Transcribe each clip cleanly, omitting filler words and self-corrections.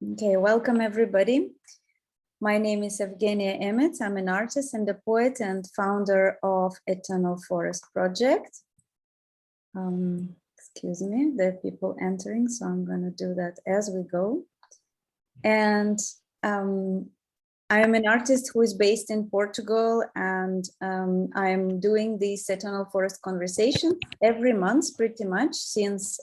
Okay, welcome everybody. My name is Evgenia Emets. I'm an artist and a poet and founder of Eternal Forest Project. Excuse me, there are people entering, so I'm going to do that as we go. And I am an artist who is based in Portugal, and I'm doing these Eternal Forest conversations every month, pretty much since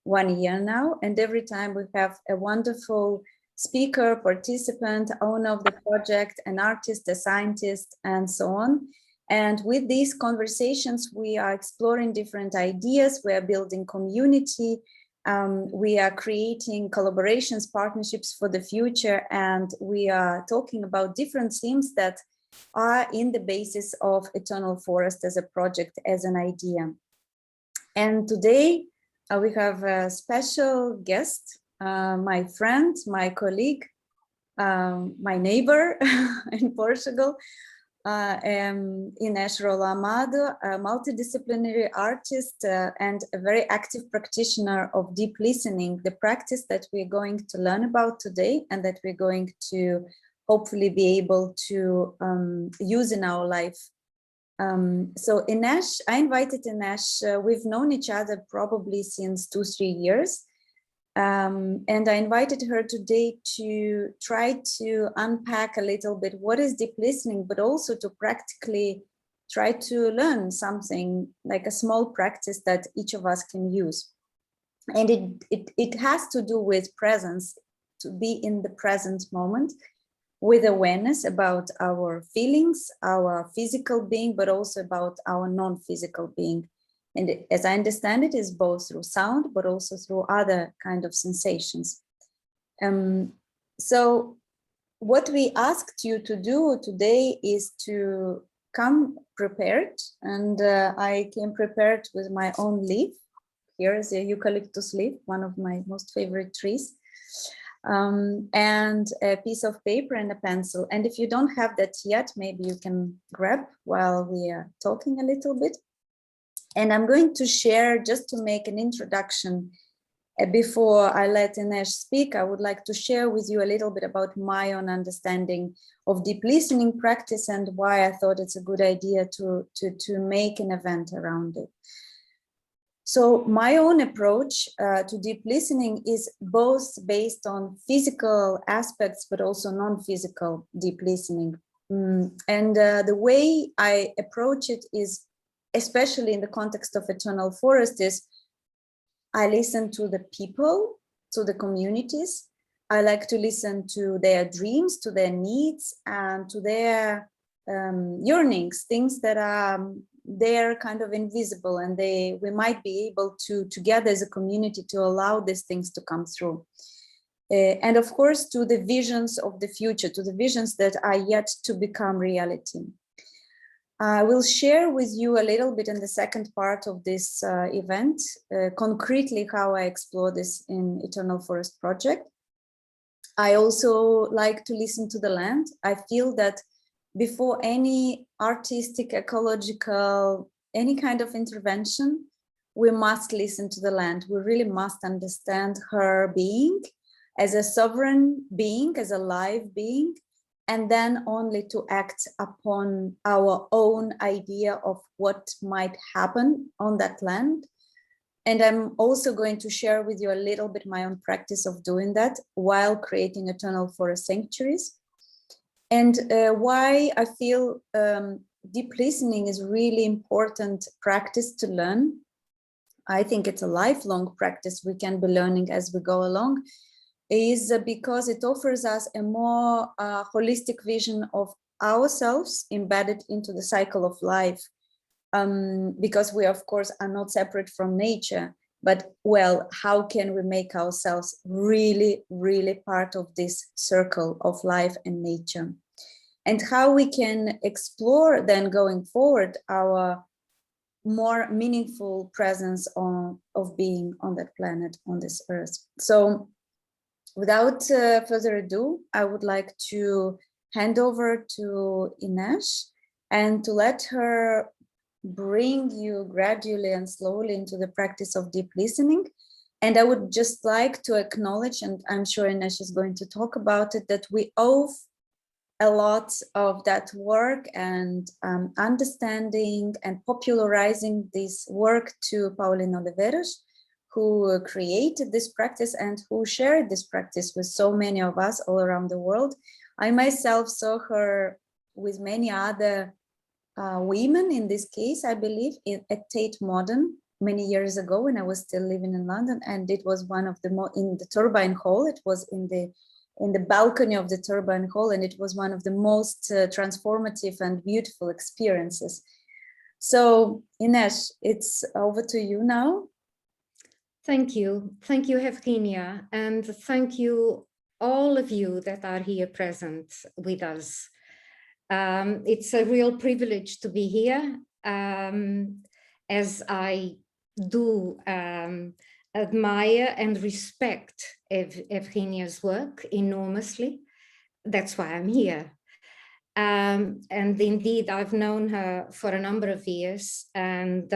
1 year now. And every time we have a wonderful speaker, participant, owner of the project, an artist, a scientist, and so on. And with these conversations, we are exploring different ideas, we are building community, we are creating collaborations, partnerships for the future, and we are talking about different themes that are in the basis of Eternal Forest as a project, as an idea. And today we have a special guest, my friend, my colleague, my neighbor in Portugal, Inês Rolo Amado, a multidisciplinary artist and a very active practitioner of deep listening, the practice that we're going to learn about today and that we're going to hopefully be able to use in our life. So Inês, I invited Inês, we've known each other probably since 2-3 years. And I invited her today to try to unpack a little bit what is deep listening, but also to practically try to learn something like a small practice that each of us can use. And it has to do with presence, to be in the present moment, with awareness about our feelings, our physical being, but also about our non-physical being. And as I understand it, is both through sound, but also through other kind of sensations. So what we asked you to do today is to come prepared. And I came prepared with my own leaf. Here is a eucalyptus leaf, one of my most favorite trees. And a piece of paper and a pencil. And if you don't have that yet, maybe you can grab while we are talking a little bit. And I'm going to share, just to make an introduction, before I let Inês speak, I would like to share with you a little bit about my own understanding of deep listening practice and why I thought it's a good idea to make an event around it. So my own approach to deep listening is both based on physical aspects, but also non-physical deep listening. And the way I approach it is, especially in the context of Eternal Forest, is I listen to the people, to the communities. I like to listen to their dreams, to their needs, and to their yearnings, things that are they're kind of invisible, and we might be able to together as a community to allow these things to come through. And of course, to the visions of the future, to the visions that are yet to become reality. I will share with you a little bit in the second part of this event, concretely how I explore this in Eternal Forest Project. I also like to listen to the land. I feel that before any artistic, ecological, any kind of intervention, we must listen to the land. We really must understand her being as a sovereign being, as a live being, and then only to act upon our own idea of what might happen on that land. And I'm also going to share with you a little bit my own practice of doing that while creating Eternal Forest sanctuaries. And why I feel deep listening is really important practice to learn. I think it's a lifelong practice we can be learning as we go along, is because it offers us a more holistic vision of ourselves embedded into the cycle of life. Because we, of course, are not separate from nature, but, well, how can we make ourselves really, really part of this circle of life and nature? And how we can explore then going forward our more meaningful presence of being on that planet, on this earth. So without further ado, I would like to hand over to Inês and to let her bring you gradually and slowly into the practice of deep listening. And I would just like to acknowledge, and I'm sure Ines is going to talk about it, that we owe a lot of that work and understanding and popularizing this work to Paulina Oliveros, who created this practice and who shared this practice with so many of us all around the world. I myself saw her with many other women in this case, I believe, at Tate Modern many years ago when I was still living in London, and it was one of the in the Turbine Hall. It was in the balcony of the Turbine Hall, and it was one of the most transformative and beautiful experiences. So Ines, it's over to you now. Thank you, Evgenia, and thank you all of you that are here present with us. It's a real privilege to be here, as I do admire and respect Evgenia's work enormously. That's why I'm here. And indeed, I've known her for a number of years, and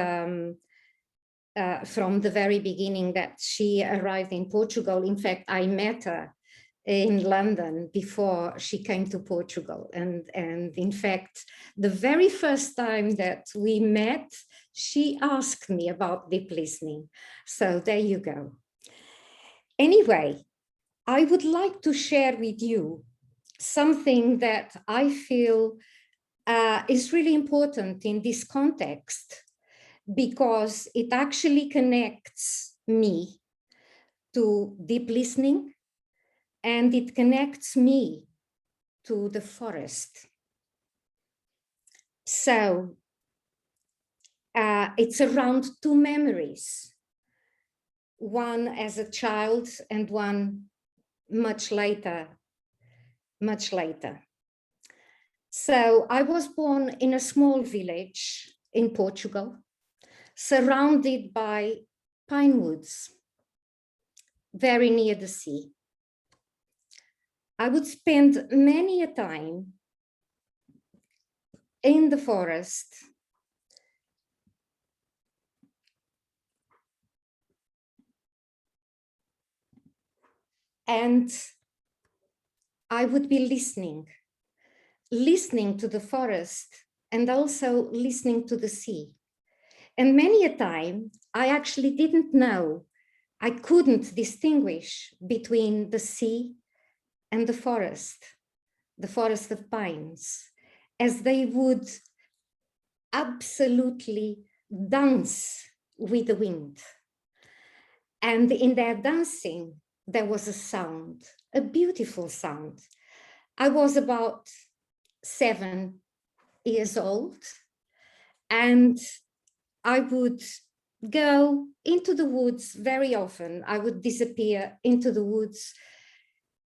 from the very beginning that she arrived in Portugal. In fact, I met her in London before she came to Portugal. And in fact, the very first time that we met, she asked me about deep listening. So there you go. Anyway, I would like to share with you something that I feel is really important in this context, because it actually connects me to deep listening, and it connects me to the forest. So it's around two memories, one as a child and one much later. So I was born in a small village in Portugal, surrounded by pine woods, very near the sea. I would spend many a time in the forest, and I would be listening to the forest and also listening to the sea. And many a time, I actually didn't know, I couldn't distinguish between the sea and the forest of pines, as they would absolutely dance with the wind. And in their dancing, there was a sound, a beautiful sound. I was about 7 years old, and I would go into the woods very often. I would disappear into the woods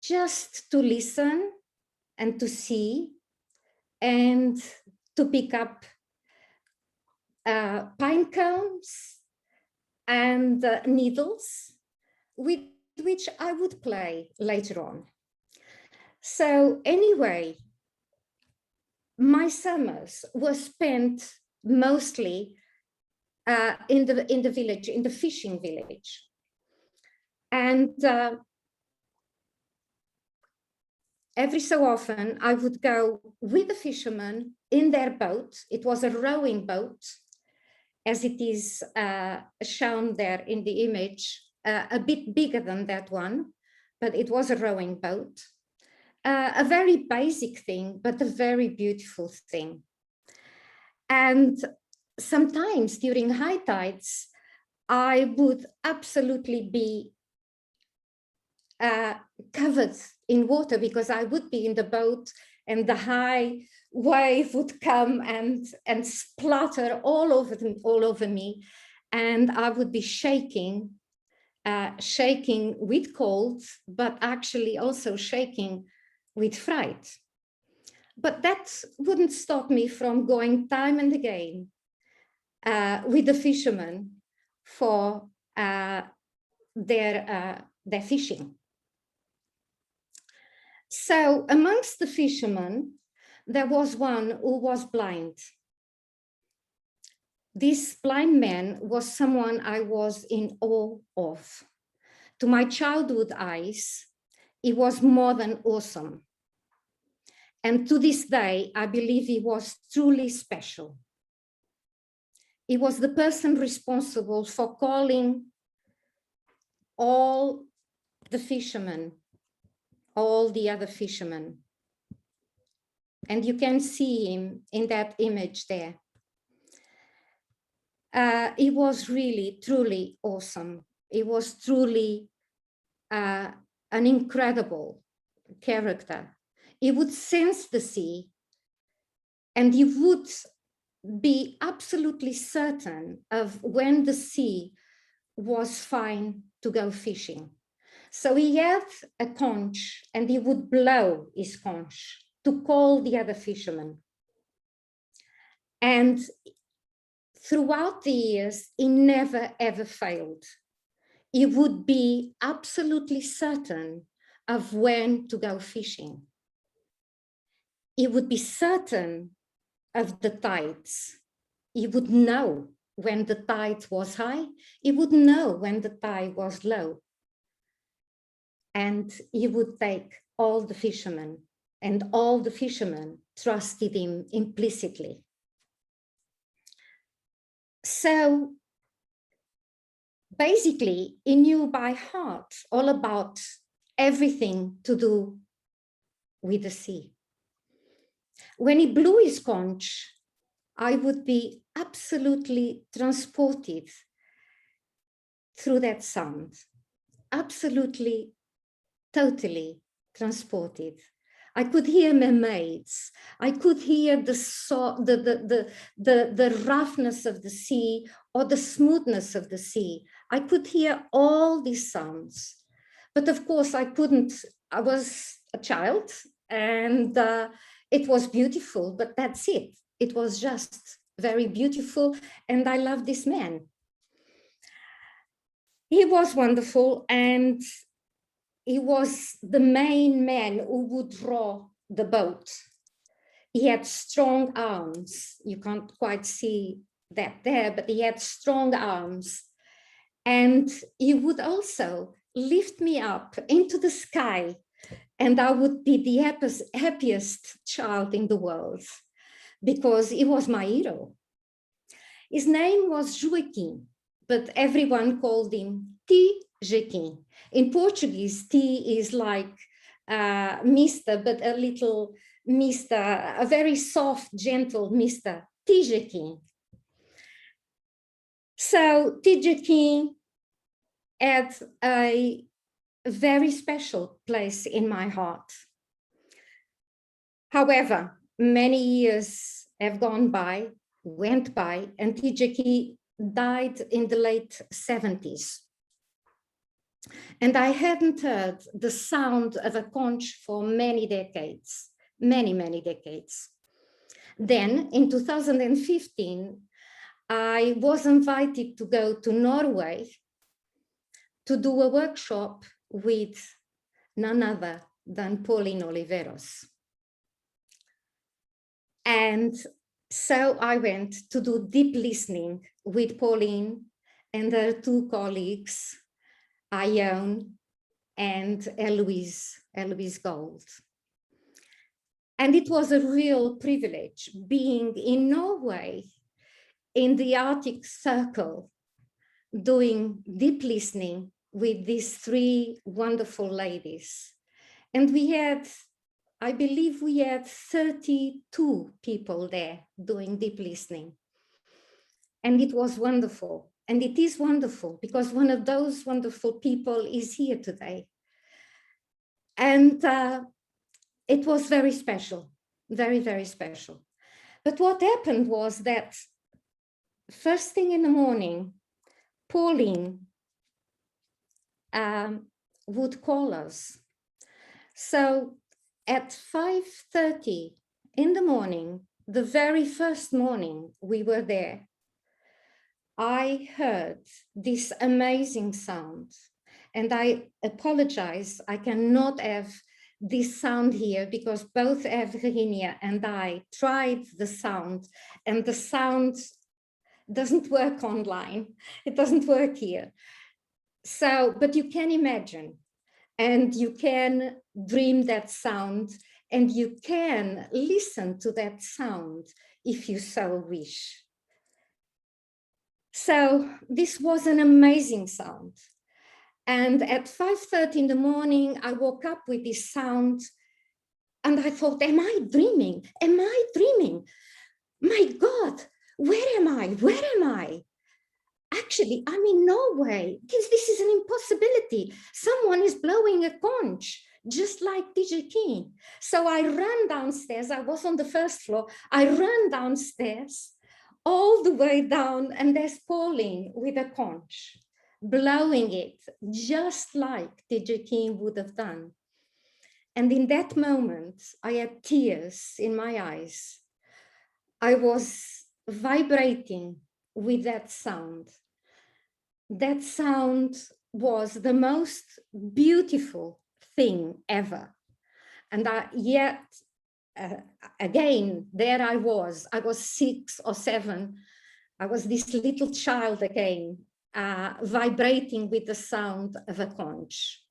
just to listen and to see and to pick up pine cones and needles with which I would play later on. So anyway, my summers were spent mostly in the village, in the fishing village. And every so often I would go with the fishermen in their boat. It was a rowing boat, as it is shown there in the image, a bit bigger than that one, but it was a rowing boat. A very basic thing, but a very beautiful thing. And sometimes during high tides, I would absolutely be covered in water, because I would be in the boat and the high wave would come and splatter all over me, and I would be shaking with cold, but actually also shaking with fright. But that wouldn't stop me from going time and again with the fishermen for their fishing. So amongst the fishermen, there was one who was blind. This blind man was someone I was in awe of. To my childhood eyes, it was more than awesome. And to this day, I believe he was truly special. He was the person responsible for calling all the fishermen, all the other fishermen. And you can see him in that image there. It was really, truly awesome. It was truly an incredible character. He would sense the sea, and he would be absolutely certain of when the sea was fine to go fishing. So he had a conch, and he would blow his conch to call the other fishermen. And throughout the years, he never ever failed. He would be absolutely certain of when to go fishing. He would be certain of the tides. He would know when the tide was high. He would know when the tide was low. And he would take all the fishermen, and all the fishermen trusted him implicitly. So basically, he knew by heart all about everything to do with the sea. When he blew his conch, I would be absolutely transported through that sound, absolutely, totally transported. I could hear mermaids. I could hear the roughness of the sea or the smoothness of the sea. I could hear all these sounds. But of course, I couldn't. I was a child, and it was beautiful, but that's it. It was just very beautiful, and I love this man. He was wonderful, and he was the main man who would draw the boat. He had strong arms. You can't quite see that there, but he had strong arms. And he would also lift me up into the sky, and I would be the happiest child in the world because he was my hero. His name was Joaquim, but everyone called him Joaquim. In Portuguese, T is like Mr., but a little Mr., a very soft, gentle Mr. Joaquim. So Joaquim had a very special place in my heart. However, many years have went by, and Joaquim died in the late 70s. And I hadn't heard the sound of a conch for many decades, many decades. Then in 2015, I was invited to go to Norway to do a workshop with none other than Pauline Oliveros. And so I went to do deep listening with Pauline and her two colleagues, Ione and Eloise Gold. And it was a real privilege being in Norway, in the Arctic Circle, doing deep listening with these three wonderful ladies. And we had, I believe we had 32 people there doing deep listening. And it was wonderful. And it is wonderful because one of those wonderful people is here today. And it was very special, very special. But what happened was that first thing in the morning, Pauline would call us. So at 5:30 in the morning, the very first morning we were there, I heard this amazing sound. And I apologize, I cannot have this sound here because both Virginia and I tried the sound, and the sound doesn't work online. It doesn't work here. So, but you can imagine, and you can dream that sound, and you can listen to that sound if you so wish. So this was an amazing sound. And at 5:30 in the morning, I woke up with this sound and I thought, am I dreaming? Am I dreaming? My God, where am I? Where am I? Actually, I'm in Norway. This is an impossibility. Someone is blowing a conch, just like DJ King. So I ran downstairs. I was on the first floor. I ran downstairs all the way down, and there's Pauline with a conch, blowing it just like DJ King would have done. And in that moment, I had tears in my eyes. I was vibrating with that sound. That sound was the most beautiful thing ever. And yet, again, there I was 6 or 7. I was this little child again, vibrating with the sound of a conch.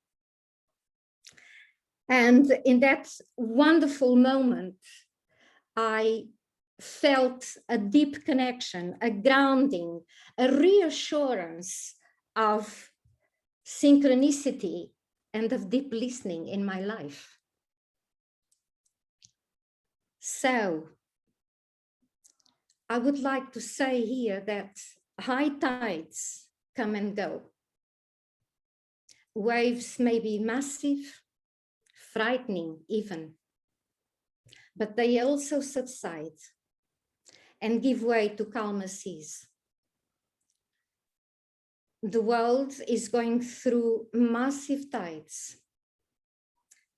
And in that wonderful moment, I felt a deep connection, a grounding, a reassurance of synchronicity and of deep listening in my life. So I would like to say here that high tides come and go. Waves may be massive, frightening even, but they also subside and give way to calmer seas. The world is going through massive tides,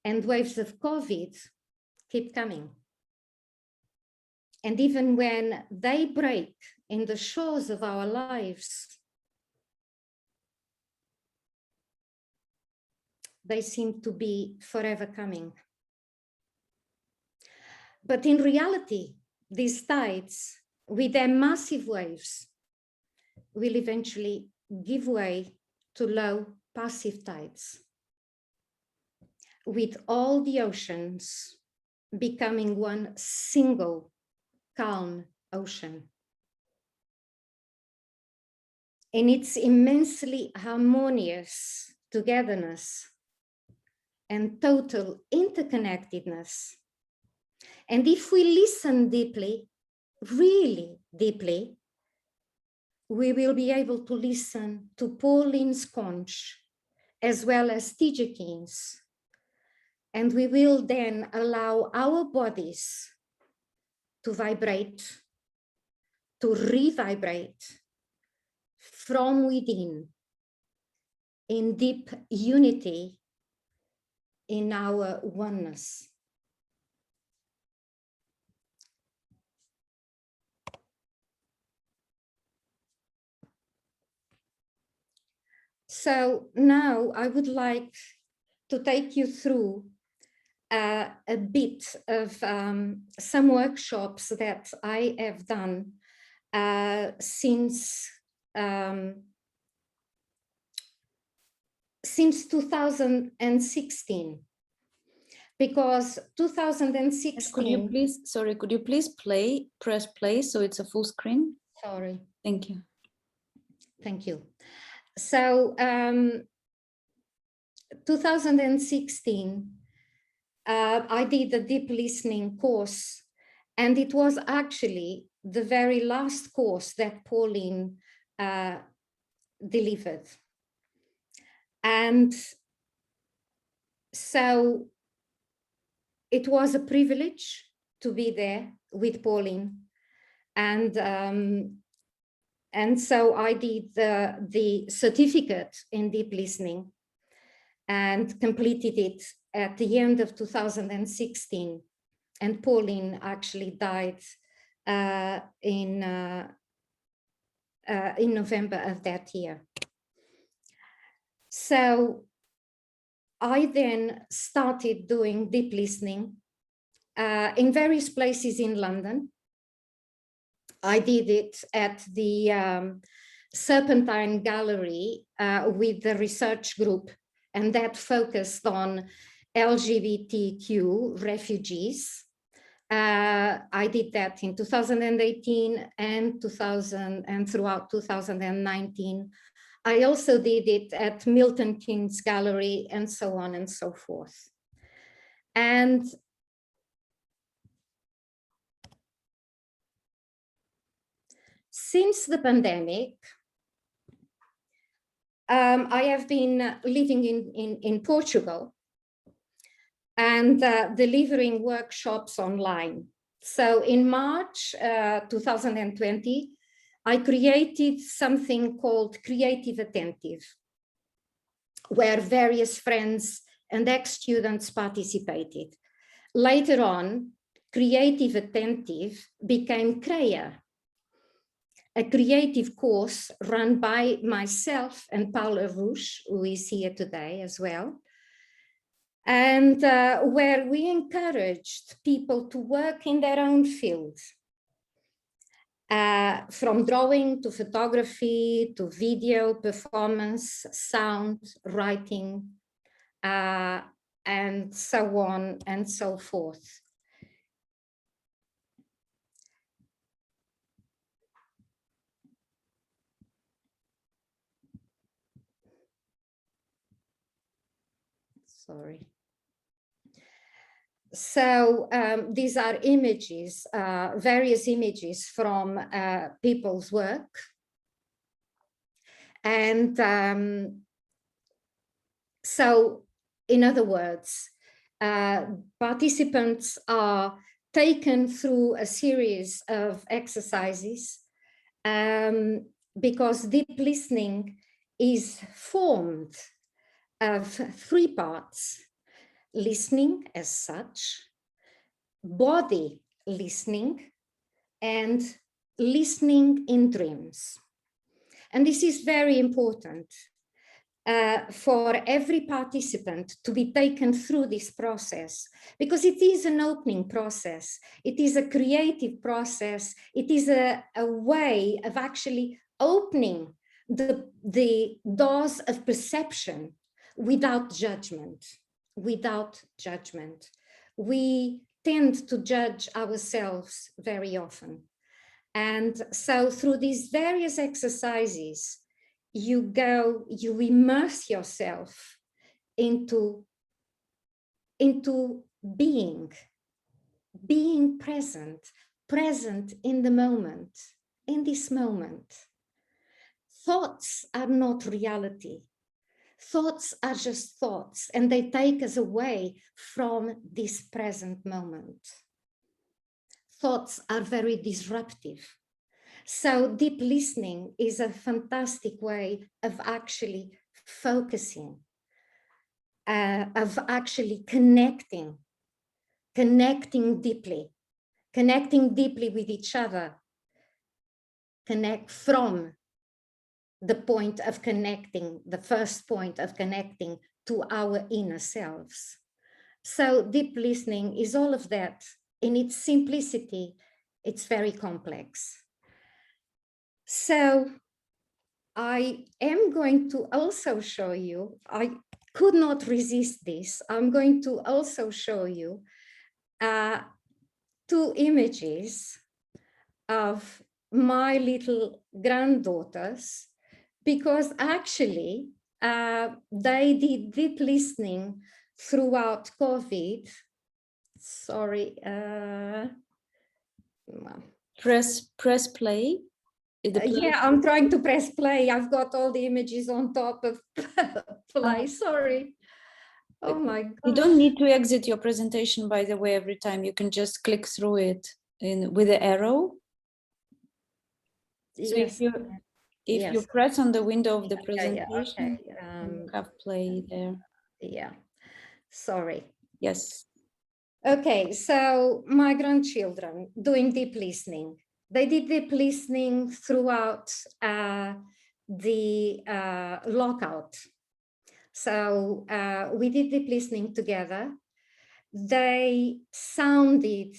and waves of COVID keep coming. And even when they break in the shores of our lives, they seem to be forever coming. But in reality, these tides, with their massive waves, will eventually give way to low passive tides, with all the oceans becoming one single calm ocean. In its immensely harmonious togetherness and total interconnectedness. And if we listen deeply, really deeply, we will be able to listen to Pauline's conch as well as TJ King's. And we will then allow our bodies to vibrate, to revibrate from within in deep unity in our oneness. So now I would like to take you through a bit of some workshops that I have done since 2016, because 2016. Could you please, sorry, could you please press play so it's a full screen? Sorry. Thank you. Thank you. So 2016, I did a deep listening course, and it was actually the very last course that Pauline delivered. And so it was a privilege to be there with Pauline. And so I did the certificate in deep listening and completed it at the end of 2016. And Pauline actually died in November of that year. So I then started doing deep listening in various places in London. I did it at the Serpentine Gallery with the research group, and that focused on LGBTQ refugees. I did that in 2018 and throughout 2019. I also did it at Milton Keynes Gallery and so on and so forth. And since the pandemic, I have been living in Portugal and delivering workshops online. So in March 2020, I created something called Creative Attentive, where various friends and ex-students participated. Later on, Creative Attentive became CREA, a creative course run by myself and Paula Rusch, who is here today as well, and where we encouraged people to work in their own field, from drawing to photography to video, performance, sound, writing, and so on and so forth. Sorry. So these are images, various images from people's work. And so, in other words, participants are taken through a series of exercises because deep listening is formed of three parts: listening as such, body listening, and listening in dreams. And this is very important for every participant to be taken through this process, because it is an opening process. It is a creative process. It is a way of actually opening the doors of perception without judgment. Without judgment. We tend to judge ourselves very often. And so through these various exercises, you immerse yourself into being present in the moment, in this moment. Thoughts are not reality. Thoughts are just thoughts, and they take us away from this present moment. Thoughts are very disruptive. So deep listening is a fantastic way of actually focusing, of actually connecting deeply with each other, connect from the point of connecting, the first point of connecting to our inner selves. So deep listening is all of that. In its simplicity, it's very complex. So I am going to also show you, I could not resist this. I'm going to also show you two images of my little granddaughters, because actually they did deep listening throughout COVID. Sorry. Press play. Yeah, I'm trying to press play. I've got all the images on top of play. Sorry. Oh my God. You don't need to exit your presentation, by the way, every time. You can just click through it with the arrow. So yes. if you press on the window of the presentation, okay. you have play there. Yeah, sorry. Yes. Okay, so my grandchildren doing deep listening. They did deep listening throughout the lockout. So we did deep listening together. They sounded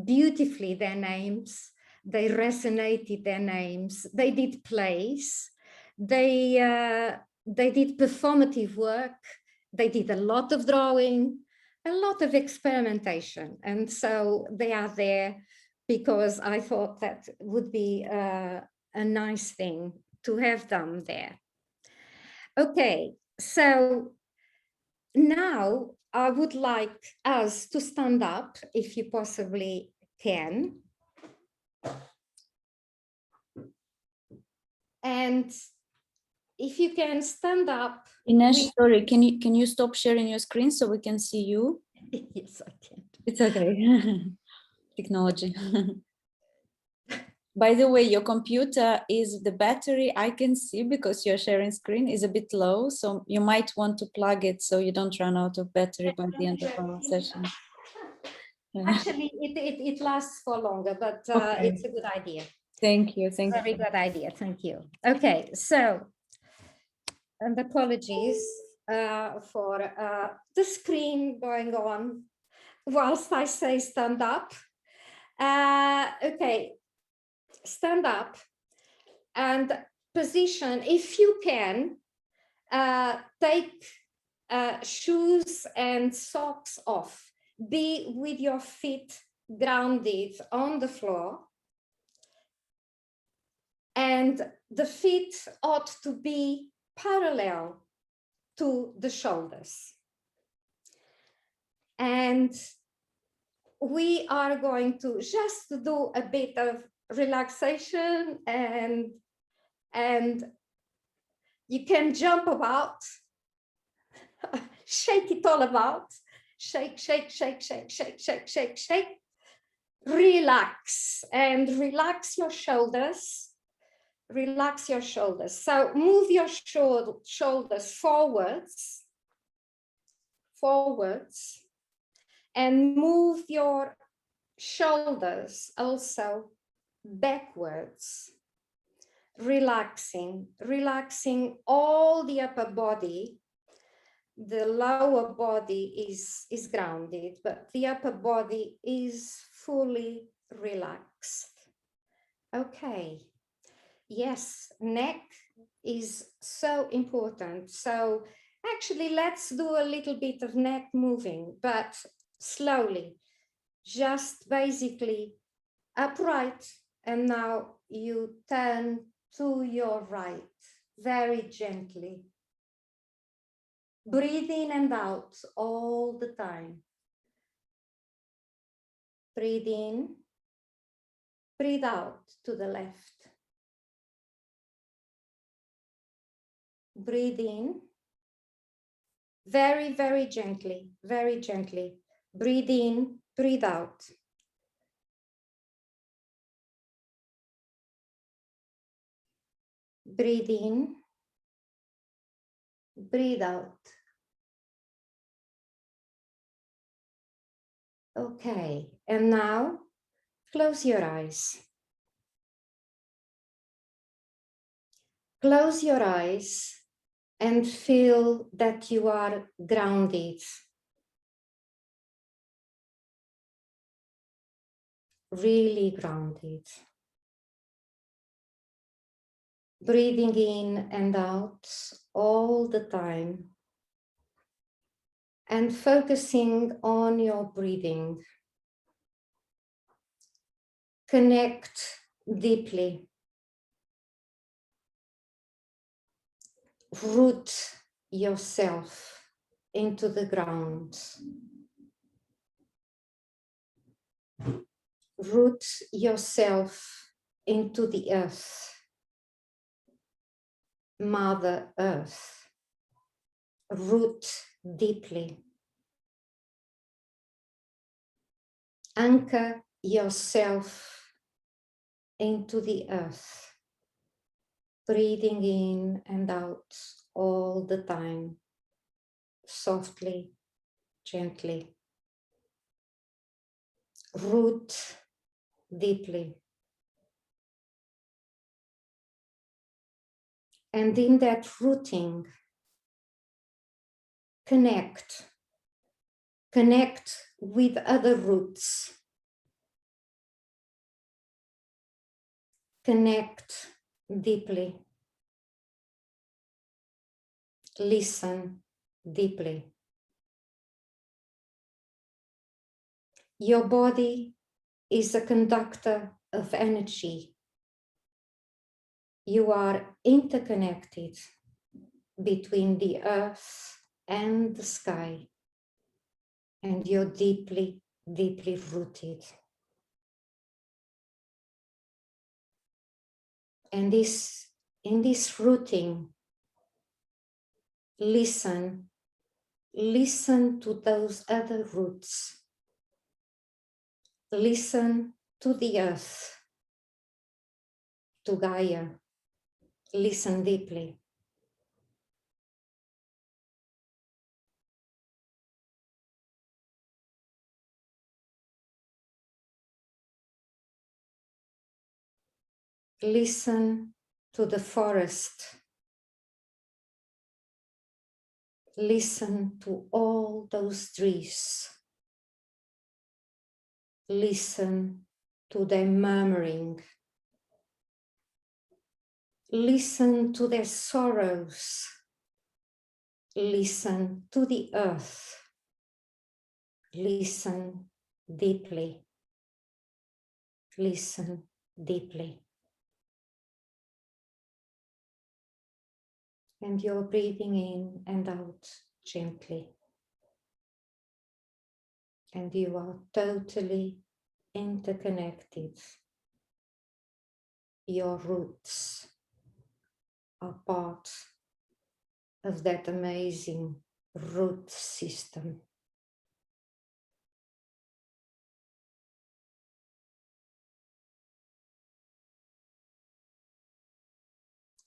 beautifully their names. They resonated their names. They did plays. They did performative work. They did a lot of drawing, a lot of experimentation. And so they are there because I thought that would be a nice thing to have them there. Okay, so now I would like us to stand up, if you possibly can. And if you can stand up. Ines, sorry, can you stop sharing your screen so we can see you? Yes, I can. It's okay. Technology. By the way, your computer is the battery I can see because you're sharing screen is a bit low. So you might want to plug it so you don't run out of battery by the end of our session. Actually, it lasts for longer, but Okay. it's a good idea. Thank you. Thank Very good idea. Thank you. Okay, so, and apologies for the screen going on whilst I say stand up. Okay, stand up and position, if you can, take shoes and socks off. Be with your feet grounded on the floor. And the feet ought to be parallel to the shoulders. And we are going to just do a bit of relaxation, and you can jump about, shake it all about, shake, shake, shake, shake, shake, shake, shake, shake. Relax and relax your shoulders. Relax your shoulders. So move your shoulders forwards, and move your shoulders also backwards, relaxing all the upper body. The lower body is grounded, but the upper body is fully relaxed. Okay. Yes, neck is so important. So actually, let's do a little bit of neck moving, but slowly, just basically upright. And now you turn to your right, very gently. Breathe in and out all the time. Breathe in, breathe out to the left. Breathe in, very, very gently, very gently. Breathe in, breathe out. Breathe in, breathe out. Okay, and now close your eyes. Close your eyes and feel that you are grounded. Really grounded. Breathing in and out all the time. And focusing on your breathing. Connect deeply. Root yourself into the ground. Root yourself into the earth. Mother Earth. Root deeply. Anchor yourself into the earth. Breathing in and out all the time, softly, gently. Root deeply. And in that rooting, connect with other roots. Connect deeply Listen deeply. Your body is a conductor of energy. You are interconnected between the earth and the sky, and you're deeply, deeply rooted. And in this rooting, listen to those other roots. Listen to the earth, to Gaia. Listen deeply. Listen to the forest. Listen to all those trees. Listen to their murmuring. Listen to their sorrows. Listen to the earth. Listen deeply. Listen deeply. And you're breathing in and out gently. And you are totally interconnected. Your roots are part of that amazing root system.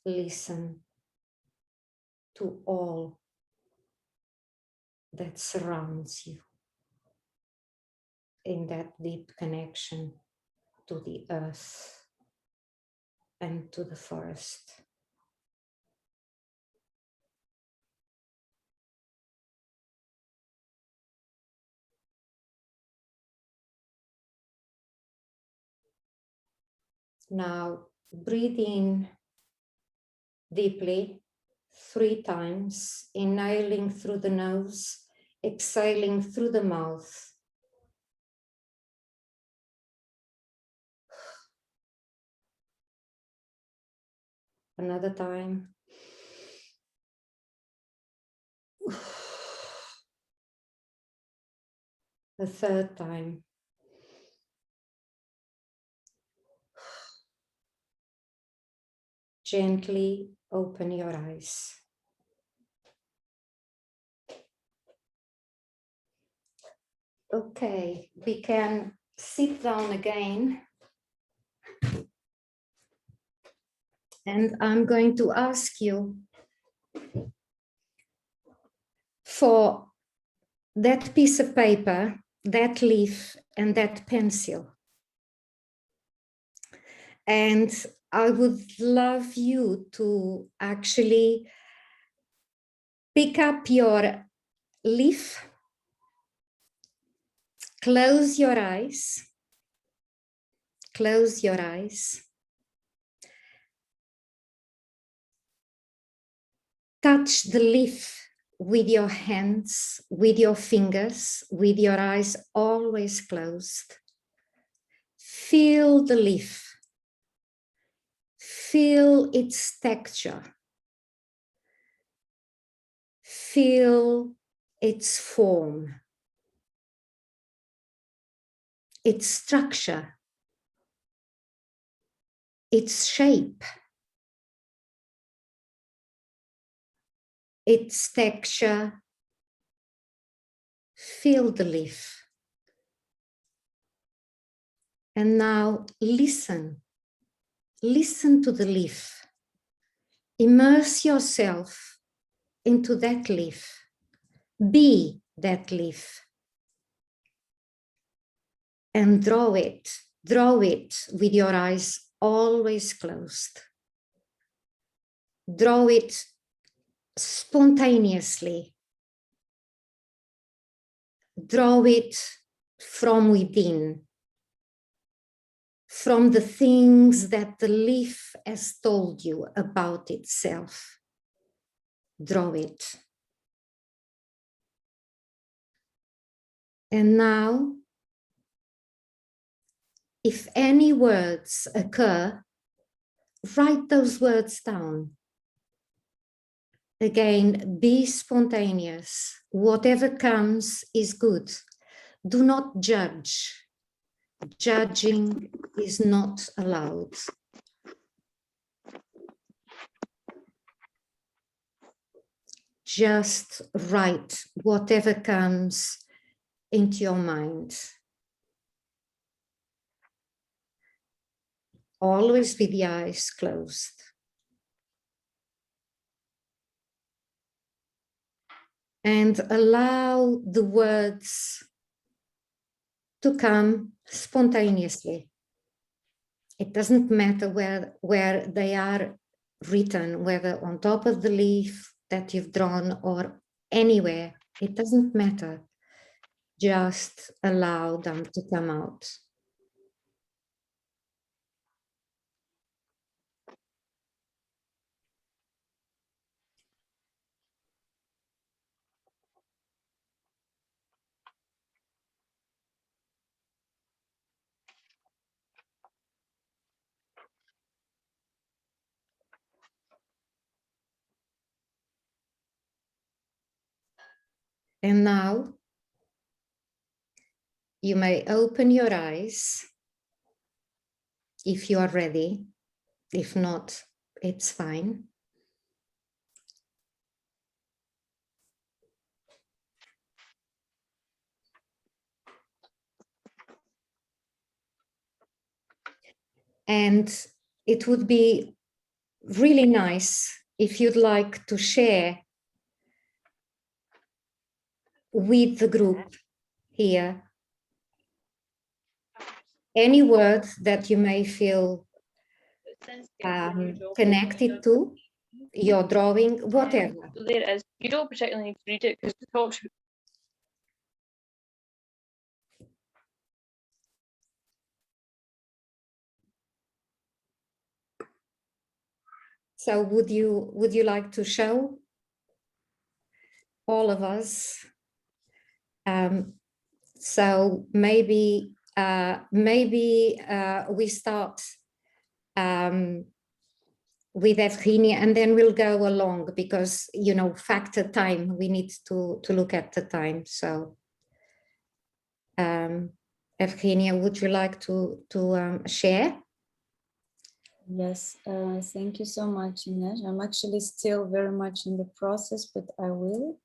Listen to all that surrounds you in that deep connection to the earth and to the forest. Now breathe in deeply 3 times, inhaling through the nose, exhaling through the mouth. Another time. A 3rd time. Gently open your eyes. Okay, we can sit down again. And I'm going to ask you for that piece of paper, that leaf, and that pencil. And I would love you to actually pick up your leaf, close your eyes, touch the leaf with your hands, with your fingers, with your eyes always closed. Feel the leaf. Feel its texture. Feel its form, its structure, its shape, its texture. Feel the leaf. And now listen. Listen to the leaf. Immerse yourself into that leaf. Be that leaf. And draw it with your eyes always closed. Draw it spontaneously. Draw it from within, from the things that the leaf has told you about itself. draw it. And now, if any words occur, write those words down. Again, be spontaneous. Whatever comes is good. Do not judge. Judging is not allowed. Just write whatever comes into your mind. Always with the eyes closed. And allow the words to come spontaneously. It doesn't matter where they are written, whether on top of the leaf that you've drawn or anywhere. It doesn't matter. Just allow them to come out. And now you may open your eyes if you are ready. If not, it's fine. And it would be really nice if you'd like to share with the group here any word that you may feel connected to, your drawing, whatever. There it is. You don't particularly need to read it because it talks. So would you like to show all of us? So maybe we start with Evgenia, and then we'll go along because, you know, factor time, we need to look at the time. So Evgenia, would you like to share? Yes, thank you so much, Ines. I'm actually still very much in the process, but I will.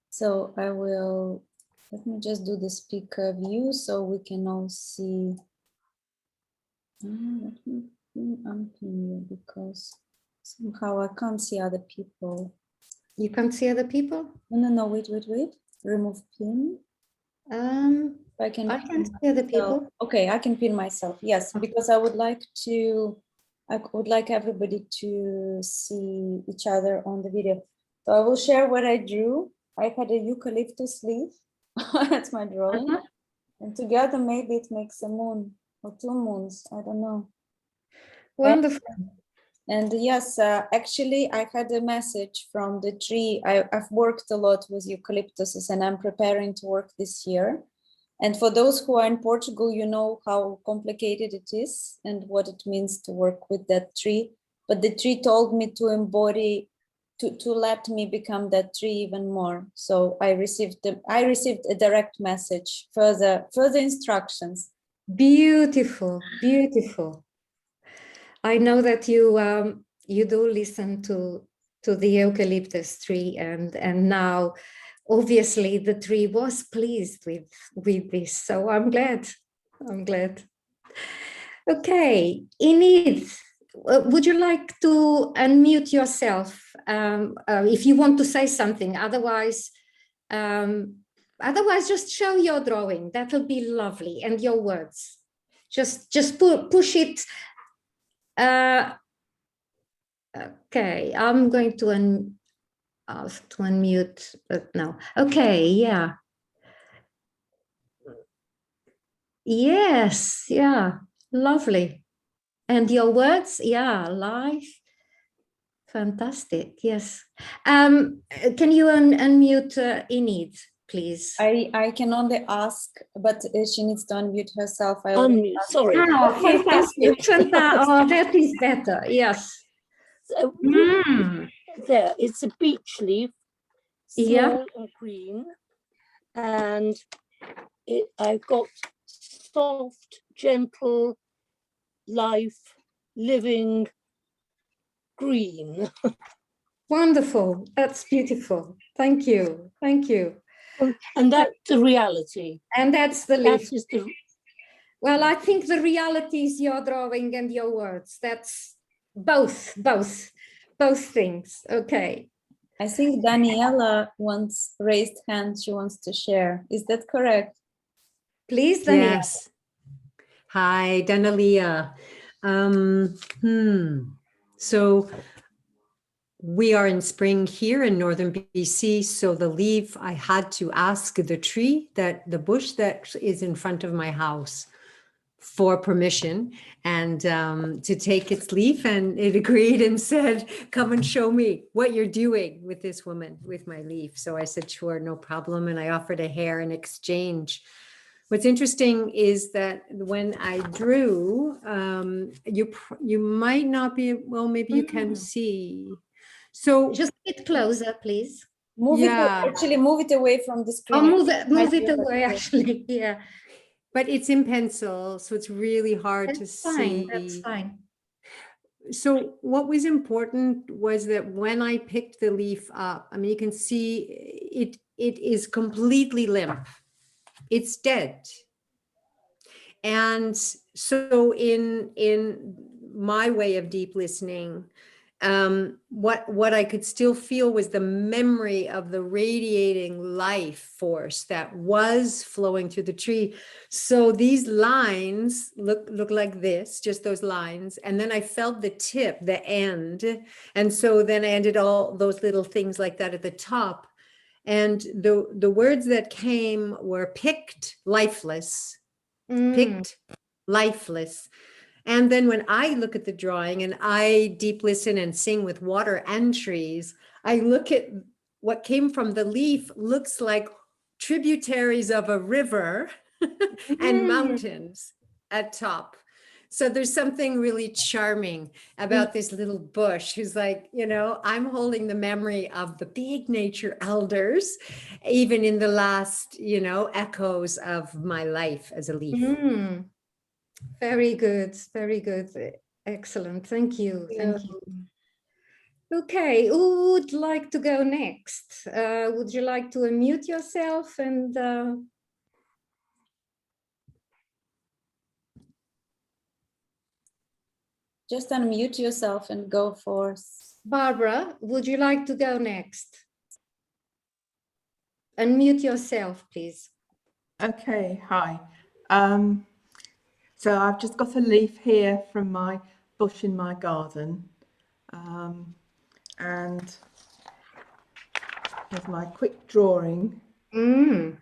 So I will, let me just do the speaker view so we can all see. Let me unpin you because somehow I can't see other people. You can't see other people? No, wait. Remove pin. I can see other people. Okay, I can pin myself, yes, because I would like everybody to see each other on the video. So I will share what I drew. I had a eucalyptus leaf. That's my drawing. And together maybe it makes a moon or two moons. I don't know. Wonderful. And yes, actually I had a message from the tree. I've worked a lot with eucalyptuses and I'm preparing to work this year. And for those who are in Portugal, you know how complicated it is and what it means to work with that tree. But the tree told me to embody, to let me become that tree even more. So I received a direct message, further instructions. Beautiful, beautiful. I know that you do listen to the eucalyptus tree, and now obviously the tree was pleased with this, so I'm glad. Okay, Ines, would you like to unmute yourself if you want to say something? Otherwise just show your drawing. That'll be lovely, and your words. Just push it. Okay, I'm going to ask to unmute, but no. Okay, yeah. Yes, yeah, lovely. And your words, yeah, life, fantastic. Yes. Can you unmute Enid, please? I can only ask, but she needs to unmute herself. I already Unmute, asked. sorry. Oh, fantastic. Oh, that is better. Yes. So, there, it's a beech leaf, small Yeah. and green, and I've got soft, gentle, life, living green. Wonderful. That's beautiful. Thank you. Thank you. And that's the reality. And that's the That leaf. is the, Well, I think the reality is your drawing and your words. That's both things. Okay. I think Daniela once raised hand. She wants to share. Is that correct? Please, Daniel. Yes. Hi, Danalia. So we are in spring here in northern BC. So the leaf, I had to ask the tree, the bush that is in front of my house, for permission and to take its leaf, and it agreed and said, come and show me what you're doing with this woman with my leaf. So I said, sure, no problem. And I offered a hair in exchange. What's interesting is that when I drew, you might not be, well, maybe you can see. So Just a bit closer, please. Move Yeah. it, actually move it away from the screen. Or move it Might be away, better. actually. Yeah. but it's in pencil, so it's really hard to That's fine. see. That's fine. So what was important was that when I picked the leaf up, I mean, you can see it is completely limp. It's dead. And so in my way of deep listening, what I could still feel was the memory of the radiating life force that was flowing through the tree. So these lines look like this, just those lines. And then I felt the tip, the end. And so then I ended all those little things like that at the top. And the words that came were picked, lifeless, picked, lifeless. And then when I look at the drawing and I deep listen and sing with water and trees, I look at what came from the leaf looks like tributaries of a river and mountains at top. So there's something really charming about this little bush who's like, I'm holding the memory of the big nature elders, even in the last, echoes of my life as a leaf. Very good. Very good. Excellent. Thank you. Thank you. Okay, who would like to go next? Would you like to unmute yourself and Just unmute yourself and go for. Barbara, would you like to go next? Unmute yourself, please. Okay, hi. So I've just got a leaf here from my bush in my garden. And here's my quick drawing. And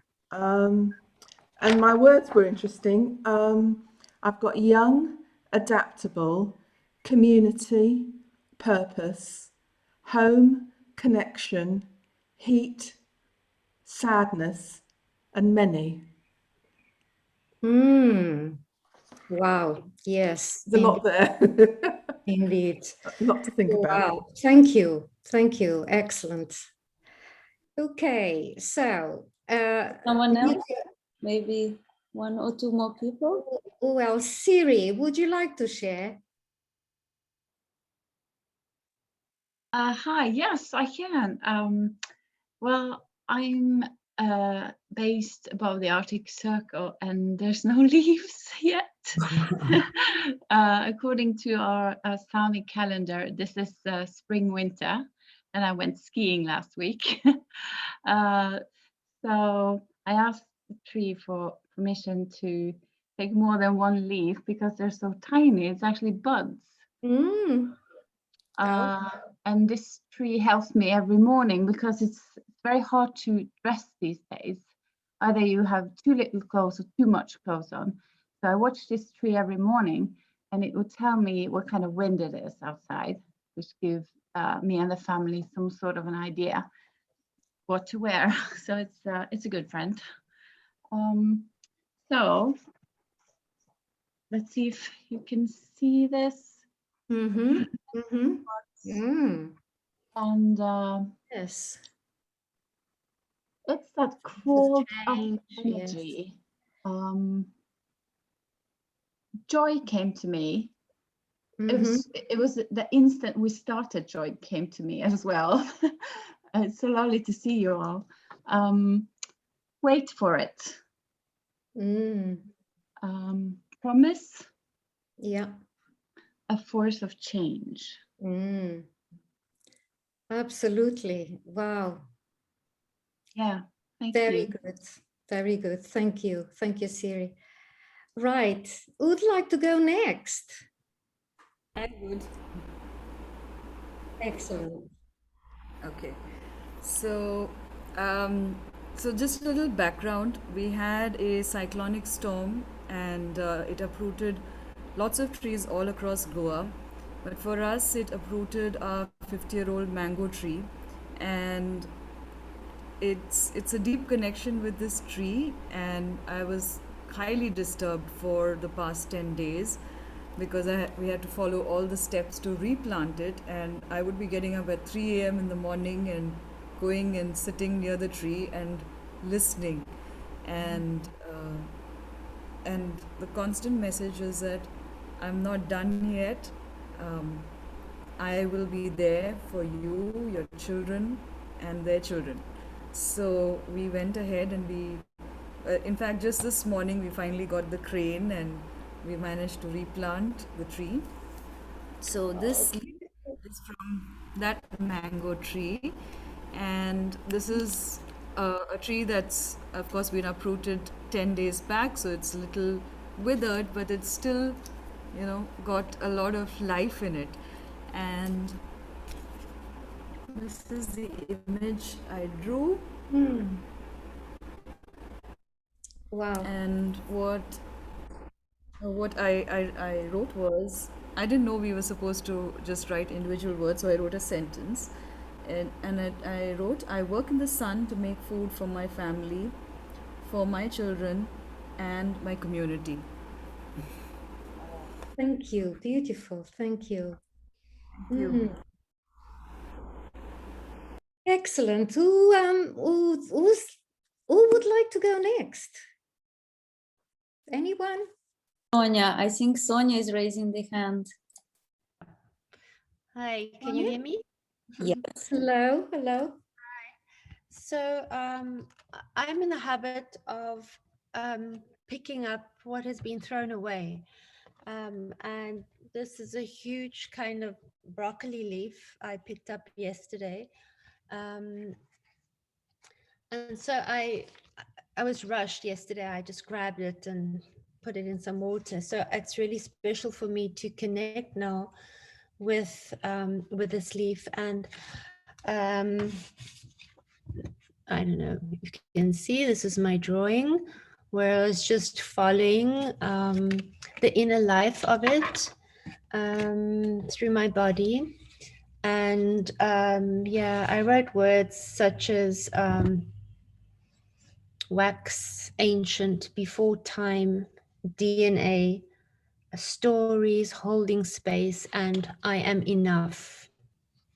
my words were interesting. I've got young, adaptable, community, purpose, home, connection, heat, sadness, and many. Wow, yes. There's a lot there. Indeed. A lot to think about. Wow, thank you. Thank you. Excellent. Okay, so Someone else? Maybe one or two more people? Well, Siri, would you like to share? Hi, yes, I can. Well, I'm based above the Arctic Circle and there's no leaves yet. According to our Sami calendar, this is spring winter, and I went skiing last week. So I asked the tree for permission to take more than one leaf because they're so tiny. It's actually buds. And this tree helps me every morning because it's very hard to dress these days. Either you have too little clothes or too much clothes on. So I watch this tree every morning and it will tell me what kind of wind it is outside, which gives me and the family some sort of an idea what to wear. So it's a good friend. So let's see if you can see this. Mm-hmm. Mm-hmm. Mm. And Yes. it's that called change, energy. Joy came to me. Mm-hmm. It was the instant we started, joy came to me as well. It's so lovely to see you all. Wait for it. Mm. Promise, Yeah. a force of change. Mm. Absolutely. Wow. Yeah, thank Very you. good. Very good. Thank you. Thank you, Siri. Right. Who'd like to go next? I would. Excellent. Okay. So, so just a little background. We had a cyclonic storm, and it uprooted lots of trees all across Goa. But for us, it uprooted our 50-year-old mango tree, and it's a deep connection with this tree. And I was highly disturbed for the past 10 days because we had to follow all the steps to replant it, and I would be getting up at 3 a.m. in the morning and going and sitting near the tree and listening, and the constant message is that I'm not done yet. I will be there for you, your children, and their children. So we went ahead and in fact, just this morning we finally got the crane and we managed to replant the tree. So this leaf is from that mango tree, and this is a tree that's of course been uprooted 10 days back, so it's a little withered, but it's still, got a lot of life in it. And this is the image I drew. Mm. Wow. And what I wrote was, I didn't know we were supposed to just write individual words, so I wrote a sentence. And I wrote, I work in the sun to make food for my family, for my children, and my community. Thank you. Beautiful. Thank you. Thank you. Mm. Excellent. Who would like to go next? Anyone? Sonia, I think Sonia is raising the hand. Hi, can you hear me? Yes. Hello. Hello. So I'm in the habit of picking up what has been thrown away. And this is a huge kind of broccoli leaf I picked up yesterday. And so I was rushed yesterday. I just grabbed it and put it in some water. So it's really special for me to connect now with this leaf. And I don't know if you can see, this is my drawing where I was just following the inner life of it through my body. And yeah, I wrote words such as wax, ancient, before time, DNA, stories, holding space, and I am enough.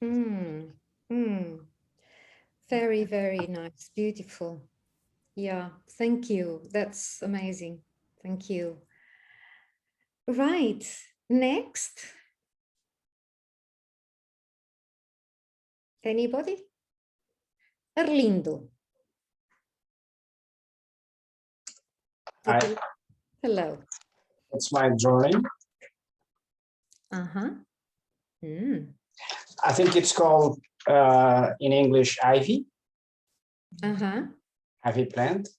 Mm. Mm. Very, very nice. Beautiful. Yeah. Thank you. That's amazing. Thank you. Right. Next. Anybody? Erlindo. Hi, Hello. that's my drawing. Uh-huh. Mm. I think it's called in English ivy, Uh-huh. ivy plant.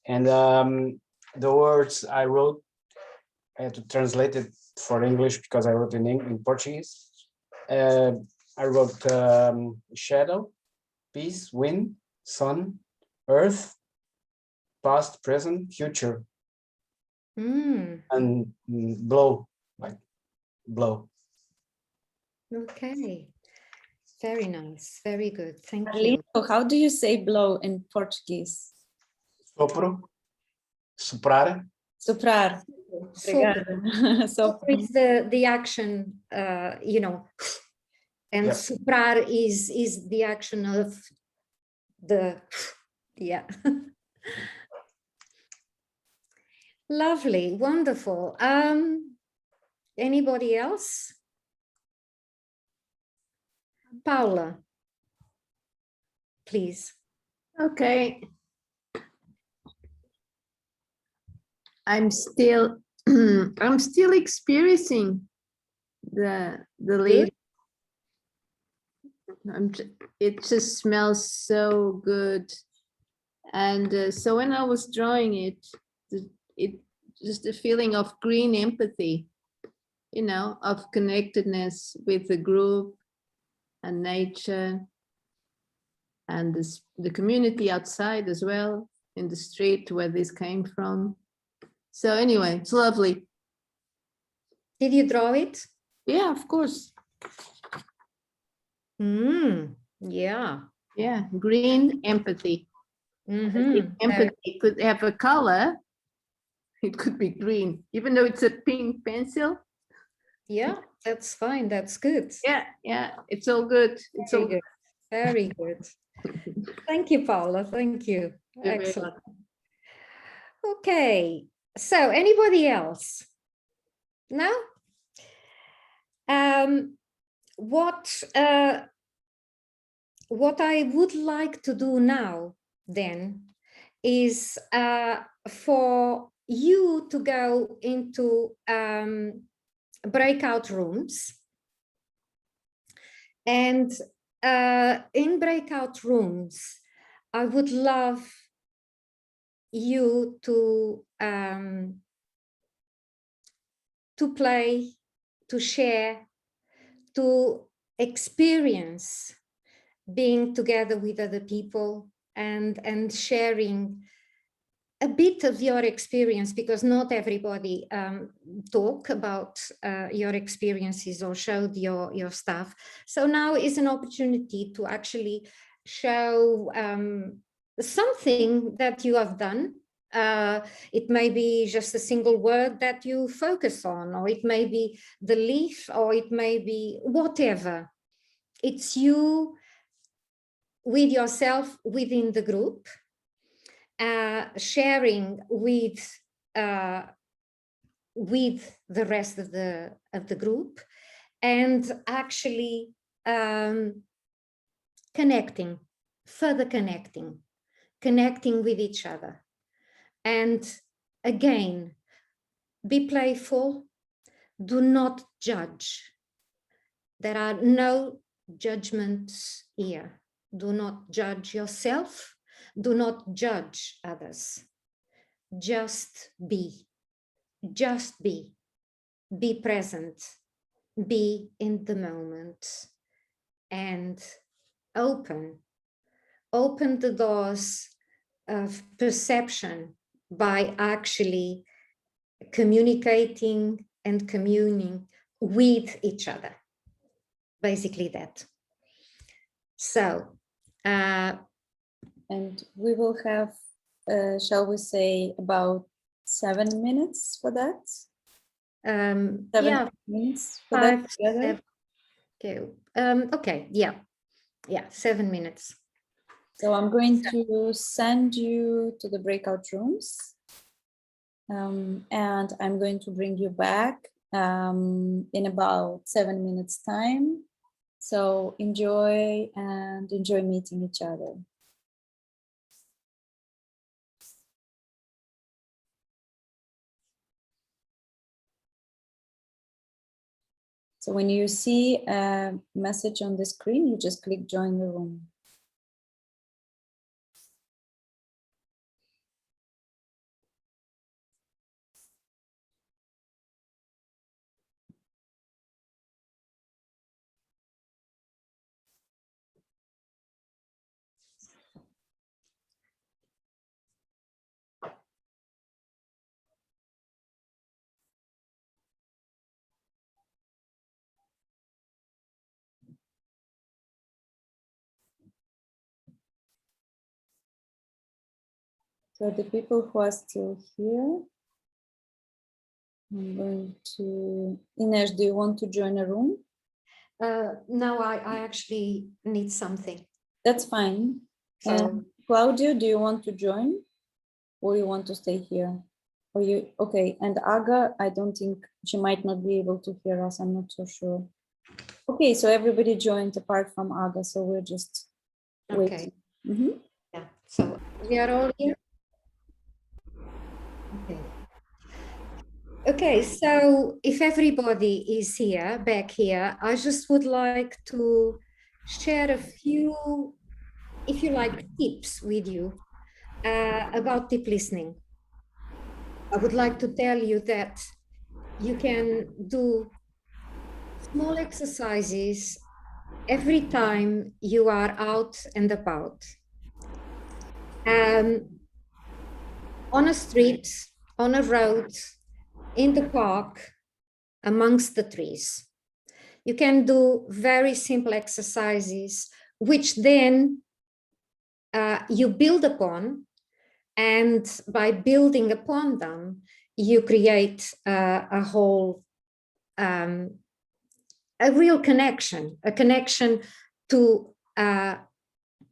And the words I wrote, I had to translate it for English because I wrote in Portuguese. I wrote shadow, peace, wind, sun, earth, past, present, future, and blow, like blow. Okay. Very nice. Very good. Thank you. Arlindo, how do you say blow in Portuguese? Sopro, soprar. Soprar. Obrigada. Sopro is the action, you know, and Yep. soprar is the action of the, yeah. Lovely, wonderful. Anybody else? Paula, please. Okay. I'm still I'm still experiencing the lead. It just smells so good. And so when I was drawing it just a feeling of green empathy, you know, of connectedness with the group and nature and the community outside as well, in the street where this came from. So anyway, it's lovely. Did you draw it? Yeah, of course. Yeah. Yeah, green empathy. Empathy could have a color. It could be green, even though it's a pink pencil. Yeah, that's fine. That's good. Yeah, it's all good. It's all good. Very good. Thank you, Paula. Thank you. You're very Excellent. Okay, so anybody else? No? What I would like to do now then is for you to go into breakout rooms, and in breakout rooms I would love you to play, to share, to experience being together with other people and sharing a bit of your experience, because not everybody talk about your experiences or showed your stuff. So now is an opportunity to actually show something that you have done. It may be just a single word that you focus on, or it may be the leaf, or it may be whatever. It's you with yourself within the group, sharing with the rest of the group, and actually connecting, further connecting with each other. And again, be playful, do not judge. There are no judgments here. Do not judge yourself, do not judge others. Just be present, be in the moment, and open the doors of perception by actually communicating and communing with each other. Basically that. So, and we will have, shall we say, about 7 minutes for that? 7 minutes for that together? Okay. Okay. Yeah. 7 minutes. So I'm going to send you to the breakout rooms, and I'm going to bring you back in about 7 minutes time. So enjoy meeting each other. So when you see a message on the screen, you just click join the room. So the people who are still here, I'm going to, Ines, do you want to join a room? No, I actually need something. That's fine. So Claudio, do you want to join? Or you want to stay here? Or you, okay, and Aga, I don't think, she might not be able to hear us, I'm not so sure. Okay, so everybody joined apart from Aga, so we're just waiting. okay. Yeah, so we are all here. Okay. Okay, so if everybody is here, back here, I just would like to share a few, if you like, tips with you about deep listening. I would like to tell you that you can do small exercises every time you are out and about. On a street, on a road, in the park, amongst the trees. You can do very simple exercises, which then you build upon, and by building upon them, you create a whole, a real connection, a connection to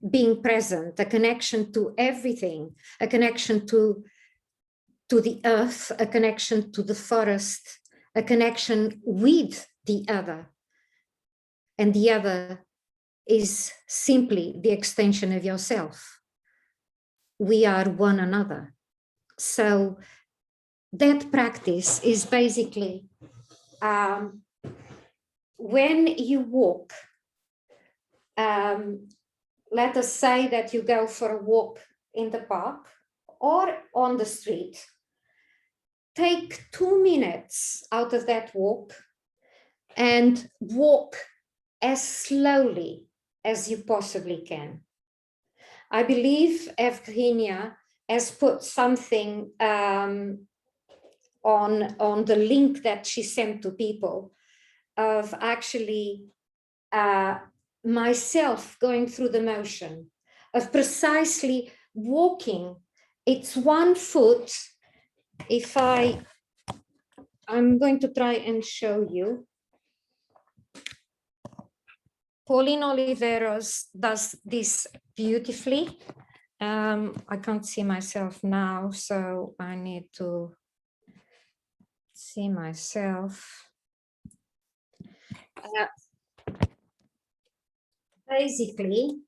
being present, a connection to everything, a connection to the earth, a connection to the forest, a connection with the other. And the other is simply the extension of yourself. We are one another. So that practice is basically when you walk, let us say that you go for a walk in the park or on the street. Take 2 minutes out of that walk and walk as slowly as you possibly can. I believe Evgenia has put something on the link that she sent to people of actually myself going through the motion of precisely walking. It's 1 foot. If I'm going to try and show you. Pauline Oliveros does this beautifully. I can't see myself now, so I need to see myself. Basically,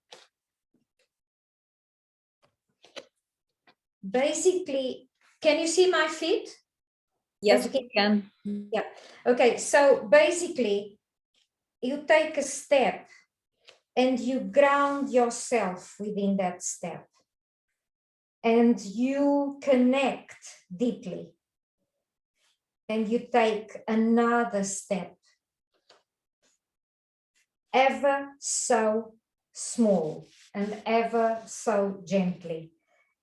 can you see my feet? Yes, we can. Yeah. Okay, so basically, you take a step and you ground yourself within that step. And you connect deeply. And you take another step. Ever so small and ever so gently.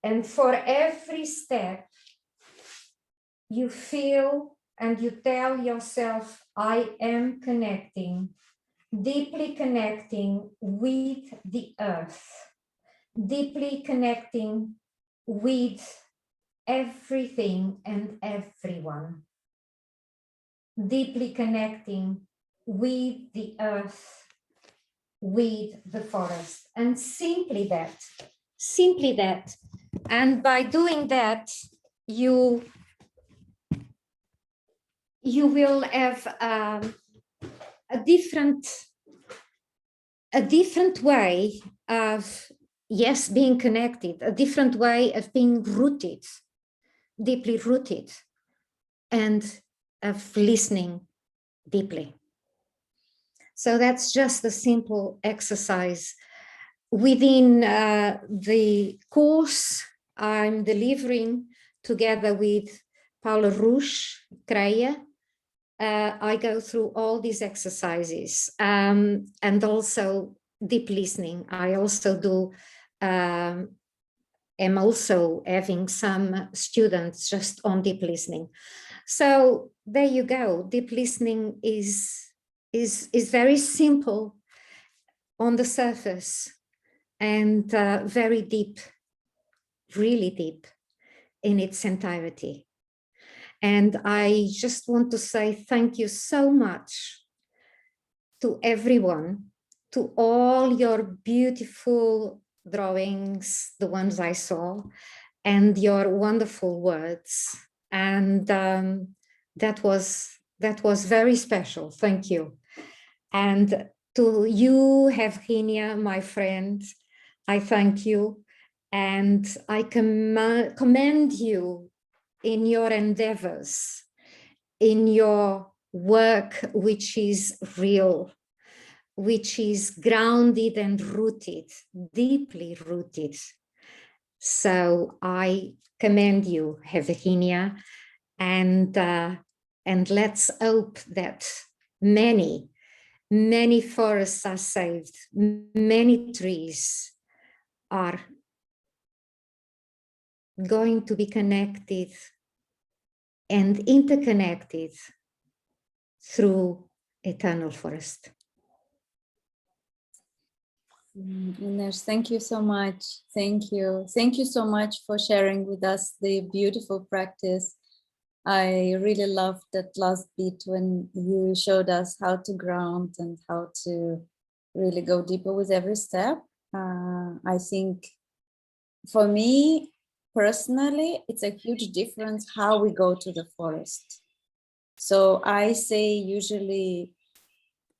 And for every step, you feel and you tell yourself, I am connecting, deeply connecting with the earth, deeply connecting with everything and everyone, deeply connecting with the earth, with the forest, and simply that. And by doing that, you will have a different way of, yes, being connected, a different way of being rooted, deeply rooted, and of listening deeply. So that's just a simple exercise. Within the course I'm delivering together with Paula Rusch, Kreie, I go through all these exercises and also deep listening. I also do, am also having some students just on deep listening. So there you go. Deep listening is very simple on the surface and very deep, really deep. in its entirety. And I just want to say thank you so much to everyone, to all your beautiful drawings, the ones I saw, and your wonderful words. And that was very special. Thank you. And to you, Evgenia, my friend, I thank you. And I commend you in your endeavors, in your work, which is real, which is grounded and rooted, deeply rooted. So I commend you, Evgenia, and let's hope that many forests are saved, many trees are going to be connected and interconnected through eternal forest. Ines, thank you so much. Thank you. Thank you so much for sharing with us the beautiful practice. I really loved that last bit when you showed us how to ground and how to really go deeper with every step. I think for me personally, it's a huge difference how we go to the forest. So I say usually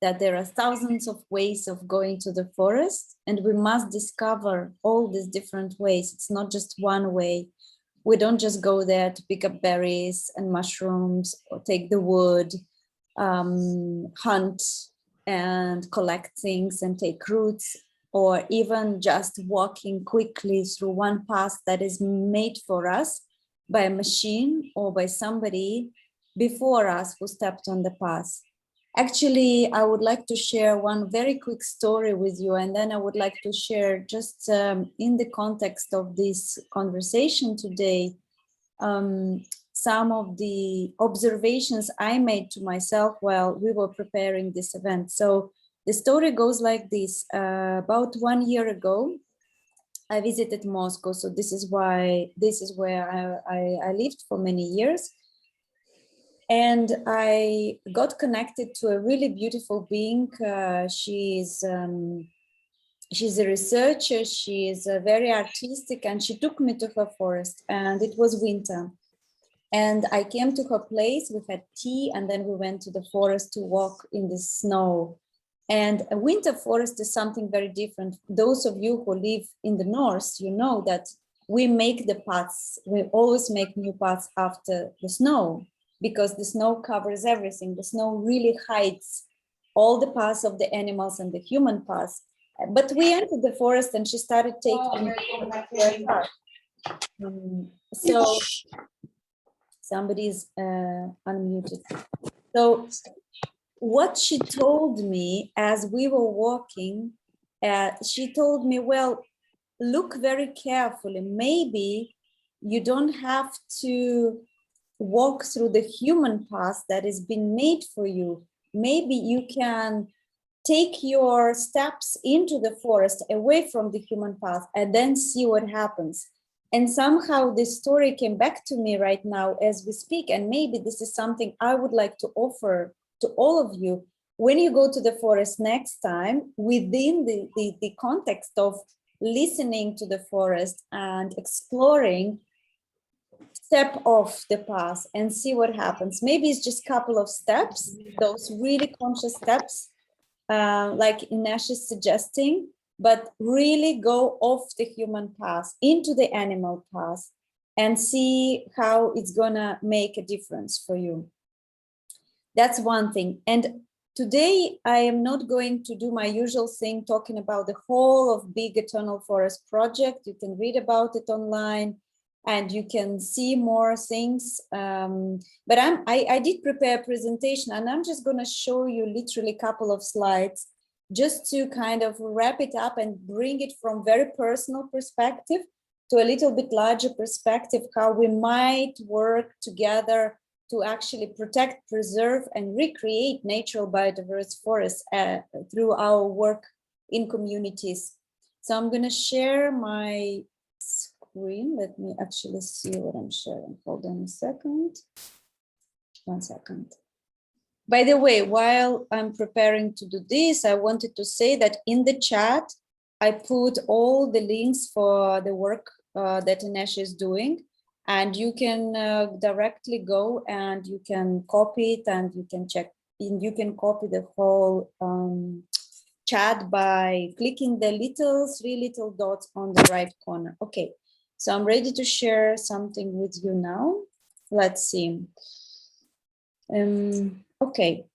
that there are thousands of ways of going to the forest, and we must discover all these different ways. It's not just one way. We don't just go there to pick up berries and mushrooms or take the wood, hunt and collect things and take roots, or even just walking quickly through one path that is made for us by a machine or by somebody before us who stepped on the path. Actually, I would like to share one very quick story with you, and then I would like to share just in the context of this conversation today, some of the observations I made to myself while we were preparing this event. So the story goes like this. About 1 year ago, I visited Moscow. So this is where I lived for many years. And I got connected to a really beautiful being. She's a researcher, she is very artistic, and she took me to her forest, and it was winter. And I came to her place, we had tea, and then we went to the forest to walk in the snow. And a winter forest is something very different. Those of you who live in the north, you know that we make the paths, we always make new paths after the snow, because the snow covers everything. The snow really hides all the paths of the animals and the human paths. But we entered the forest and she started taking so somebody is unmuted. So what she told me as we were walking, she told me, well, look very carefully. Maybe you don't have to walk through the human path that has been made for you. Maybe you can take your steps into the forest away from the human path and then see what happens. And somehow this story came back to me right now as we speak. And maybe this is something I would like to offer to all of you. When you go to the forest next time, within the context of listening to the forest and exploring, step off the path and see what happens. Maybe it's just a couple of steps, those really conscious steps, like Ines is suggesting, but really go off the human path into the animal path and see how it's gonna make a difference for you. That's one thing. And today I am not going to do my usual thing, talking about the whole of Big Eternal Forest project. You can read about it online and you can see more things. But I did prepare a presentation, and I'm just gonna show you literally a couple of slides just to kind of wrap it up and bring it from very personal perspective to a little bit larger perspective, how we might work together to actually protect, preserve, and recreate natural biodiverse forests through our work in communities. So I'm gonna share my green. Let me actually see what I'm sharing. Hold on a second. 1 second. By the way, while I'm preparing to do this, I wanted to say that in the chat, I put all the links for the work that Ines is doing, and you can directly go and you can copy it, and you can check, and you can copy the whole chat by clicking the three little dots on the right corner. Okay, so I'm ready to share something with you now. Let's see. Okay,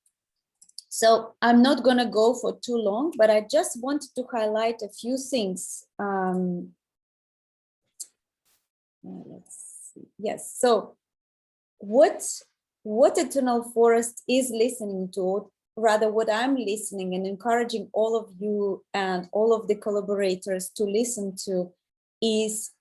so I'm not going to go for too long, but I just wanted to highlight a few things. Let's see. Yes, so what Eternal Forest is listening to, rather what I'm listening and encouraging all of you and all of the collaborators to listen to, is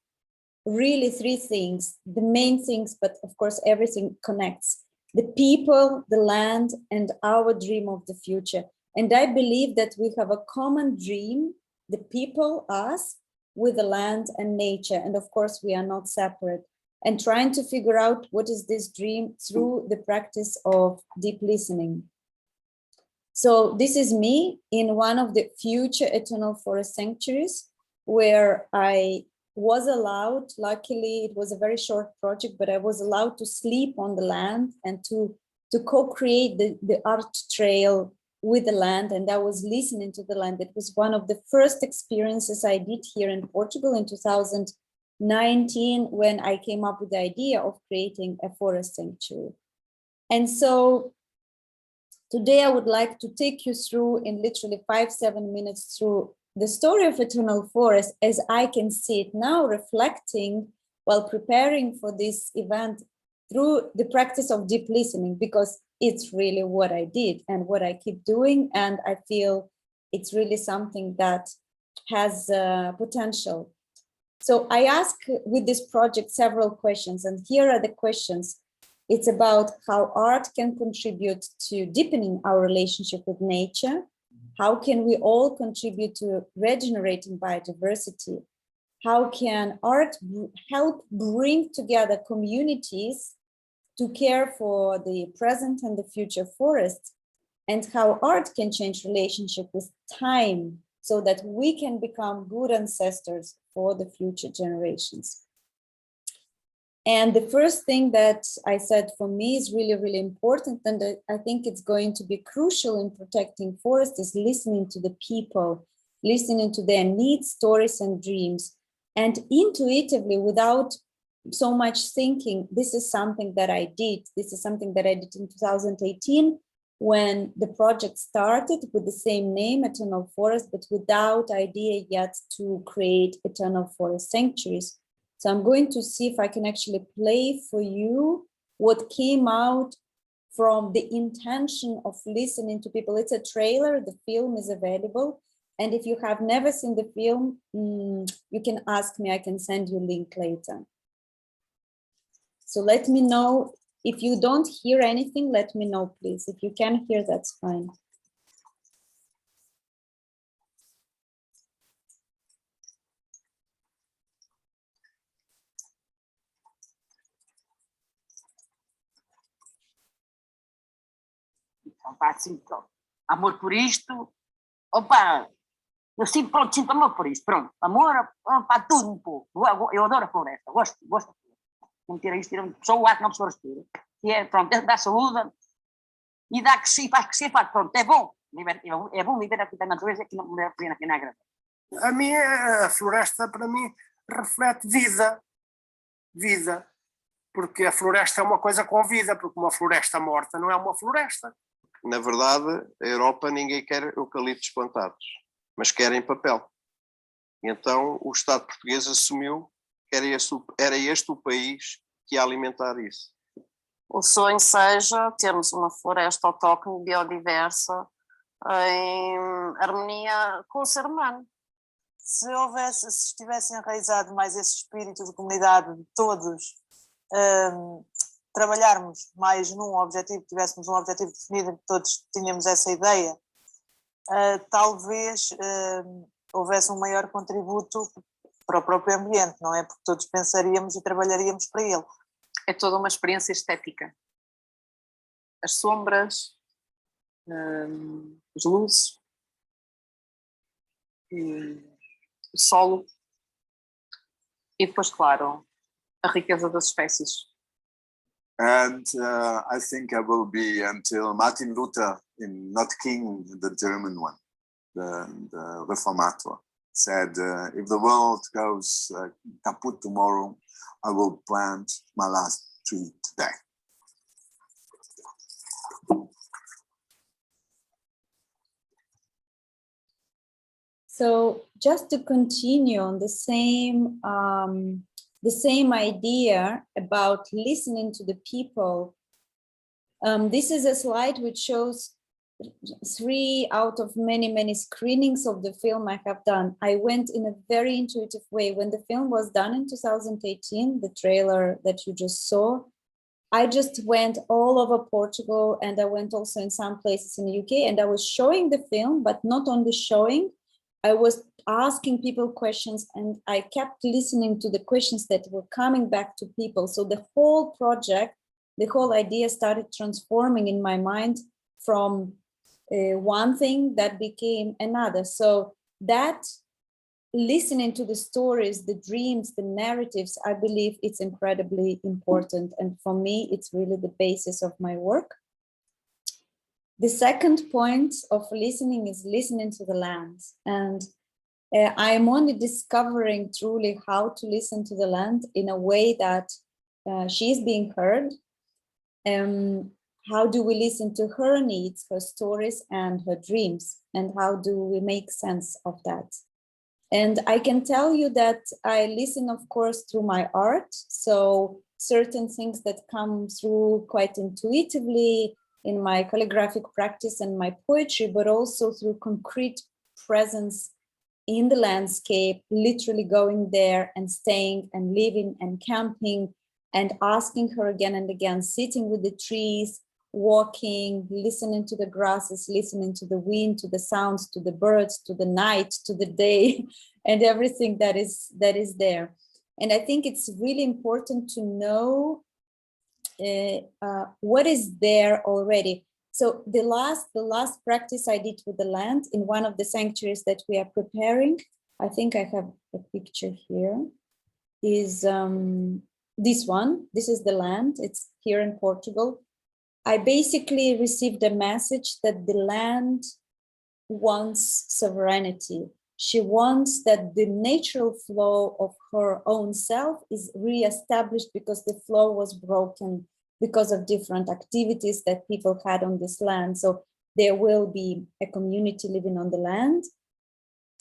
really 3 things, the main things, but of course everything connects: the people, the land, and our dream of the future. And I believe that we have a common dream, the people, us, with the land and nature. And of course, we are not separate. And trying to figure out what is this dream through the practice of deep listening. So this is me in one of the future Eternal Forest sanctuaries, where I was allowed, luckily it was a very short project, but I was allowed to sleep on the land and to co-create the art trail with the land, and I was listening to the land. It was one of the first experiences I did here in Portugal in 2019, when I came up with the idea of creating a forest sanctuary. And so today I would like to take you through, in literally 5-7 minutes, through the story of Eternal Forest as I can see it now, reflecting while preparing for this event through the practice of deep listening, because it's really what I did and what I keep doing. And I feel it's really something that has potential. So I ask with this project several questions, and here are the questions. It's about how art can contribute to deepening our relationship with nature. How can we all contribute to regenerating biodiversity? How can art help bring together communities to care for the present and the future forests? And how art can change relationship with time so that we can become good ancestors for the future generations. And the first thing that I said for me is really, really important, and I think it's going to be crucial in protecting forests, is listening to the people, listening to their needs, stories, and dreams. And intuitively, without so much thinking, this is something that I did. This is something that I did in 2018 when the project started with the same name, Eternal Forest, but without idea yet to create Eternal Forest sanctuaries. So I'm going to see if I can actually play for you what came out from the intention of listening to people. It's a trailer, the film is available. And if you have never seen the film, you can ask me, I can send you a link later. So let me know if you don't hear anything, let me know, please. If you can hear, that's fine. Pá, assim, amor por isto, opa, eu sinto, pronto, sinto amor por isto, pronto, amor, pá, tudo um pouco, eu adoro a floresta, gosto, não tira isto, só o ar que não se respira, que é, pronto, dá saúde, e dá que sim, faz que sim, faz, pronto, é bom viver aqui na natureza, aqui na grande. A mim, a floresta, para mim, reflete vida, porque a floresta é uma coisa com vida, porque uma floresta morta não é uma floresta. Na verdade, a Europa ninguém quer eucaliptos plantados, mas querem papel. E então o Estado português assumiu que era este o país que ia alimentar isso. O sonho seja termos uma floresta autóctone, biodiversa, em harmonia com o ser humano. Se estivesse enraizado mais esse espírito de comunidade de todos, trabalharmos mais num objetivo, tivéssemos um objetivo definido, que todos tínhamos essa ideia, talvez houvesse um maior contributo para o próprio ambiente, não é? Porque todos pensaríamos e trabalharíamos para ele. É toda uma experiência estética. As sombras, as luzes, o solo e depois, claro, a riqueza das espécies. And I think I will be until Martin Luther, not King, the German one, the Reformator, said, if the world goes kaput tomorrow, I will plant my last tree today. So just to continue on the same idea about listening to the people, this is a slide which shows 3 out of many screenings of the film I have done. I went in a very intuitive way. When the film was done in 2018, the trailer that you just saw, I just went all over Portugal, and I went also in some places in the UK, and I was showing the film, but not only showing, I was asking people questions, and I kept listening to the questions that were coming back to people. So the whole project, the whole idea started transforming in my mind from one thing that became another. So that listening to the stories, the dreams, the narratives, I believe it's incredibly important. And for me, it's really the basis of my work. The second point of listening is listening to the land. And I'm only discovering truly how to listen to the land in a way that she's being heard. How do we listen to her needs, her stories, and her dreams? And how do we make sense of that? And I can tell you that I listen, of course, through my art. So certain things that come through quite intuitively in my calligraphic practice and my poetry, but also through concrete presence in the landscape, literally going there and staying and living and camping and asking her again and again, sitting with the trees, walking, listening to the grasses, listening to the wind, to the sounds, to the birds, to the night, to the day, and everything that is there. And I think it's really important to know what is there already. So the last practice I did with the land in one of the sanctuaries that we are preparing, I think I have a picture here, is this one. This is the land. It's here in Portugal. I basically received a message that the land wants sovereignty. She wants that the natural flow of her own self is reestablished because the flow was broken because of different activities that people had on this land. So there will be a community living on the land.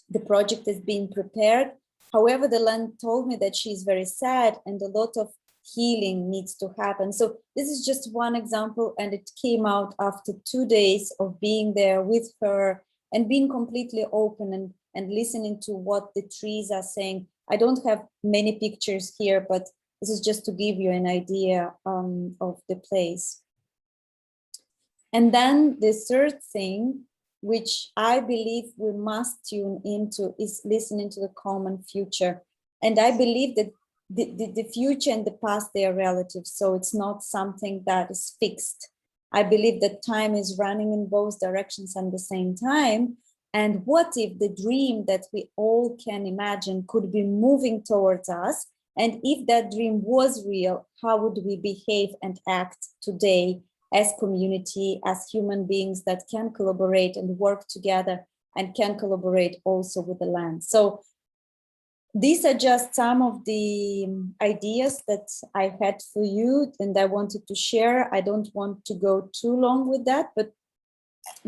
The project is being prepared. However, the land told me that she's very sad and a lot of healing needs to happen. So this is just one example, and it came out after 2 days of being there with her and being completely open and listening to what the trees are saying. I don't have many pictures here, but this is just to give you an idea of the place. And then the third thing, which I believe we must tune into, is listening to the common future. And I believe that the future and the past, they are relative. So it's not something that is fixed. I believe that time is running in both directions at the same time. And what if the dream that we all can imagine could be moving towards us? And if that dream was real, how would we behave and act today as community, as human beings that can collaborate and work together and can collaborate also with the land? So these are just some of the ideas that I had for you and I wanted to share. I don't want to go too long with that, but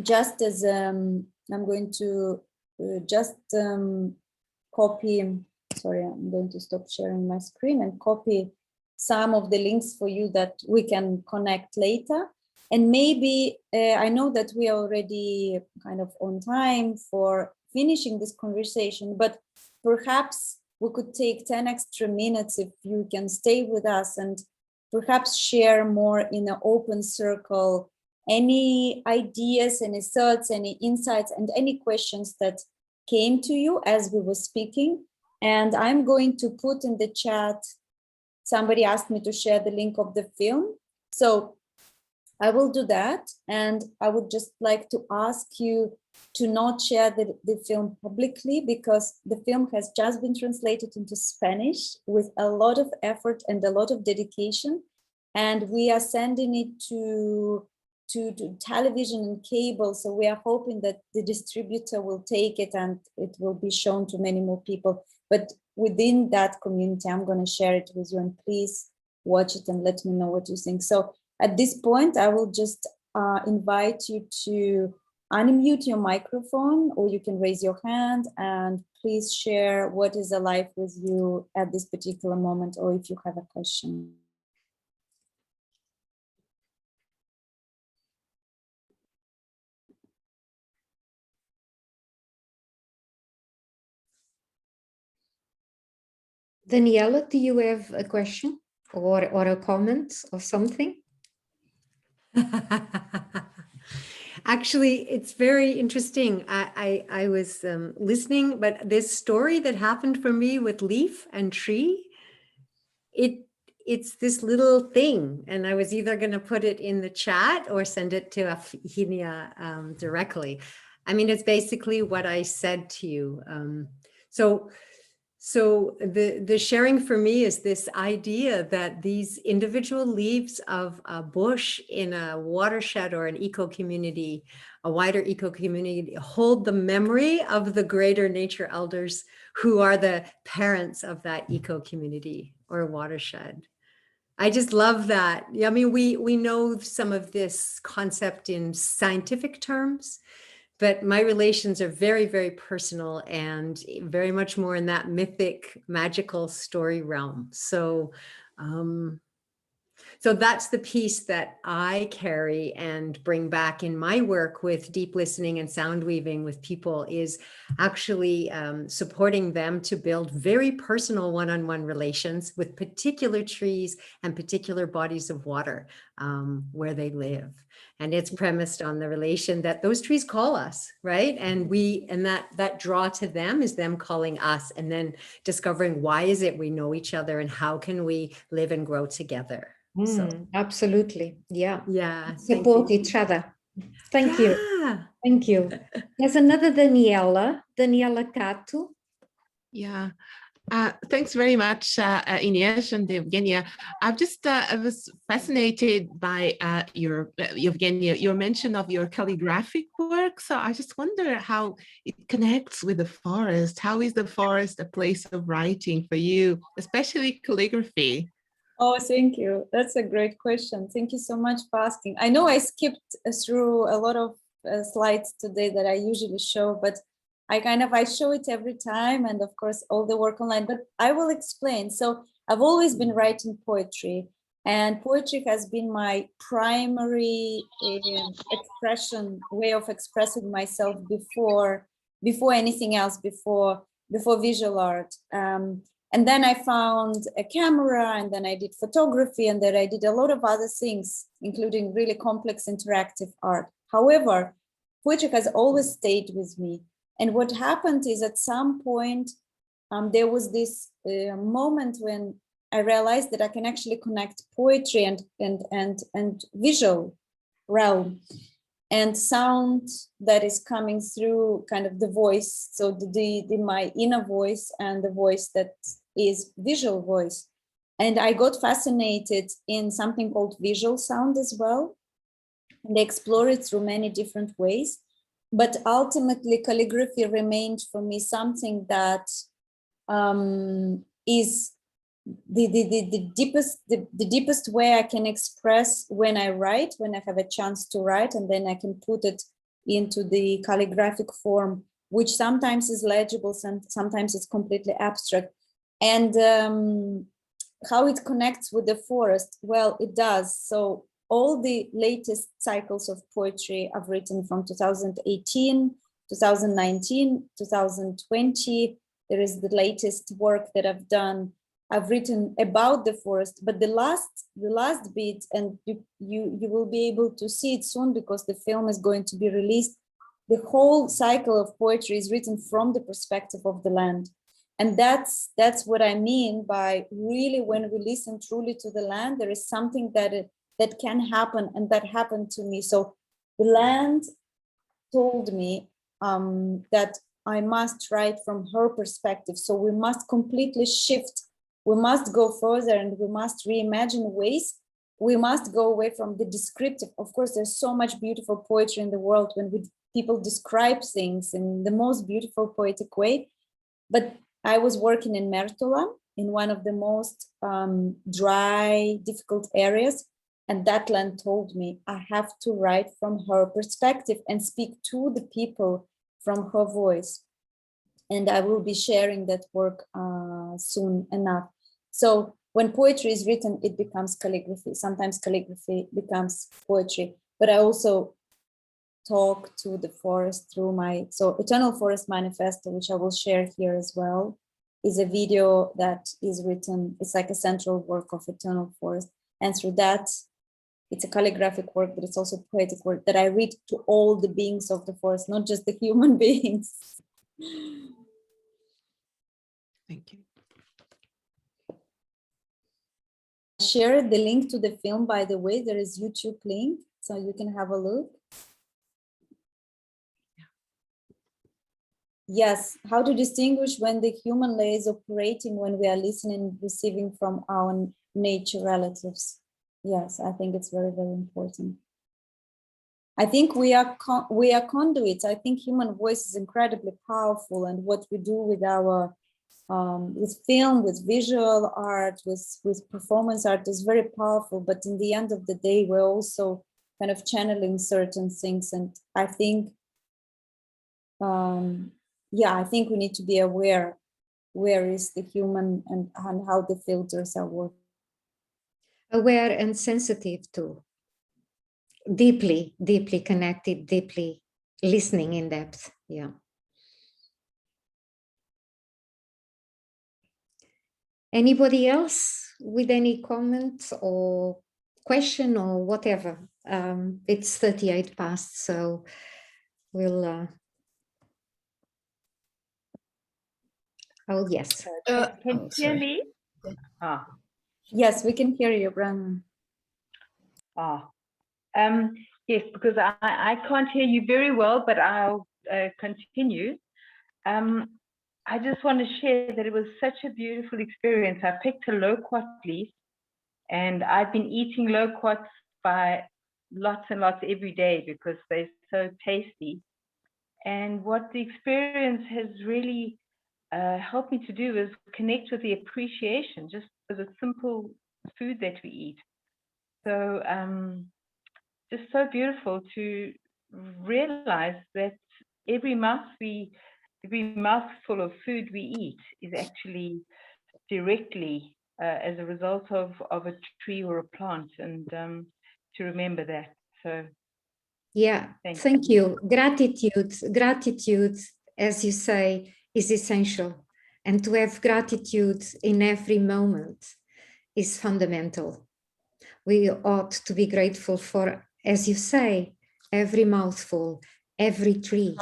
just as I'm going to just copy, sorry, I'm going to stop sharing my screen and copy some of the links for you that we can connect later. And maybe, I know that we are already kind of on time for finishing this conversation, but perhaps we could take 10 extra minutes if you can stay with us and perhaps share more in an open circle, any ideas, any thoughts, any insights, and any questions that came to you as we were speaking. And I'm going to put in the chat, somebody asked me to share the link of the film. So I will do that. And I would just like to ask you to not share the film publicly, because the film has just been translated into Spanish with a lot of effort and a lot of dedication. And we are sending it to television and cable. So we are hoping that the distributor will take it and it will be shown to many more people. But within that community, I'm going to share it with you, and please watch it and let me know what you think. So at this point, I will just invite you to unmute your microphone, or you can raise your hand and please share what is alive with you at this particular moment, or if you have a question. Daniela, do you have a question or a comment or something? Actually, it's very interesting. I was listening, but this story that happened for me with leaf and tree, it's this little thing, and I was either going to put it in the chat or send it to Afinia directly. I mean, it's basically what I said to you. So the sharing for me is this idea that these individual leaves of a bush in a watershed or an eco-community, a wider eco-community, hold the memory of the greater nature elders who are the parents of that eco-community or watershed. I just love that. I mean, we know some of this concept in scientific terms, but my relations are very, very personal and very much more in that mythic, magical story realm. So, so that's the piece that I carry and bring back in my work with deep listening and sound weaving with people, is actually supporting them to build very personal one-on-one relations with particular trees and particular bodies of water where they live. And it's premised on the relation that those trees call us, right? And that draw to them is them calling us, and then discovering why is it we know each other and how can we live and grow together. So Absolutely. Yeah. Yeah. Support each other. Thank you. Thank you. There's another Daniela Cato. Yeah. Thanks very much, Ines and Evgenia. I was fascinated by Evgenia, your mention of your calligraphic work. So I just wonder how it connects with the forest. How is the forest a place of writing for you, especially calligraphy? Oh, thank you. That's a great question. Thank you so much for asking. I know I skipped through a lot of slides today that I usually show, but I show it every time, and of course all the work online, but I will explain. So I've always been writing poetry, and poetry has been my primary way of expressing myself before anything else, before visual art. And then I found a camera, and then I did photography, and then I did a lot of other things, including really complex interactive art. However, poetry has always stayed with me. And what happened is, at some point, there was this moment when I realized that I can actually connect poetry and visual realm and sound that is coming through kind of the voice. So my inner voice and the voice that is visual voice. And I got fascinated in something called visual sound as well. And I explore it through many different ways. But ultimately, calligraphy remained for me something that is the deepest way I can express when I write, when I have a chance to write, and then I can put it into the calligraphic form, which sometimes is legible, sometimes it's completely abstract. And how it connects with the forest? Well, it does. So all the latest cycles of poetry I've written from 2018, 2019, 2020. There is the latest work that I've done. I've written about the forest, but the last bit, and you will be able to see it soon because the film is going to be released. The whole cycle of poetry is written from the perspective of the land. And that's what I mean by really, when we listen truly to the land, there is something that can happen, and that happened to me. So the land told me that I must write from her perspective. So we must completely shift. We must go further, and we must reimagine ways. We must go away from the descriptive. Of course, there's so much beautiful poetry in the world when people describe things in the most beautiful poetic way. But I was working in Mertola, in one of the most dry, difficult areas. And that land told me I have to write from her perspective and speak to the people from her voice. And I will be sharing that work soon enough. So when poetry is written, it becomes calligraphy. Sometimes calligraphy becomes poetry. But I also talk to the forest through my, so Eternal Forest Manifesto, which I will share here as well, is a video that is written. It's like a central work of Eternal Forest. And through that, it's a calligraphic work, but it's also poetic work that I read to all the beings of the forest, not just the human beings. Thank you. Share the link to the film, by the way. There is YouTube link, so you can have a look. Yes, how to distinguish when the human layer is operating, when we are listening, receiving from our nature relatives. Yes, I think it's very, very important. I think we are conduits. I think human voice is incredibly powerful, and what we do with our with film, with visual art, with performance art is very powerful. But in the end of the day, we're also kind of channeling certain things, and I think, I think we need to be aware where is the human and how the filters are working. Aware and sensitive too. Deeply, deeply connected, deeply listening in depth. Yeah. Anybody else with any comment or question or whatever? It's 38 past, so we'll. Oh, yes. Can you hear me? Yes, we can hear you, Brandon. Yes, because I can't hear you very well, but I'll continue. I just want to share that it was such a beautiful experience. I picked a loquat leaf, and I've been eating loquats by lots and lots every day because they're so tasty. And what the experience has really helped me to do is connect with the appreciation just for the simple food that we eat. So just so beautiful to realize that every mouthful of food we eat is actually directly as a result of a tree or a plant, and to remember that. So yeah, thank you. Gratitude, as you say, is essential, and to have gratitude in every moment is fundamental. We ought to be grateful for, as you say, every mouthful, every tree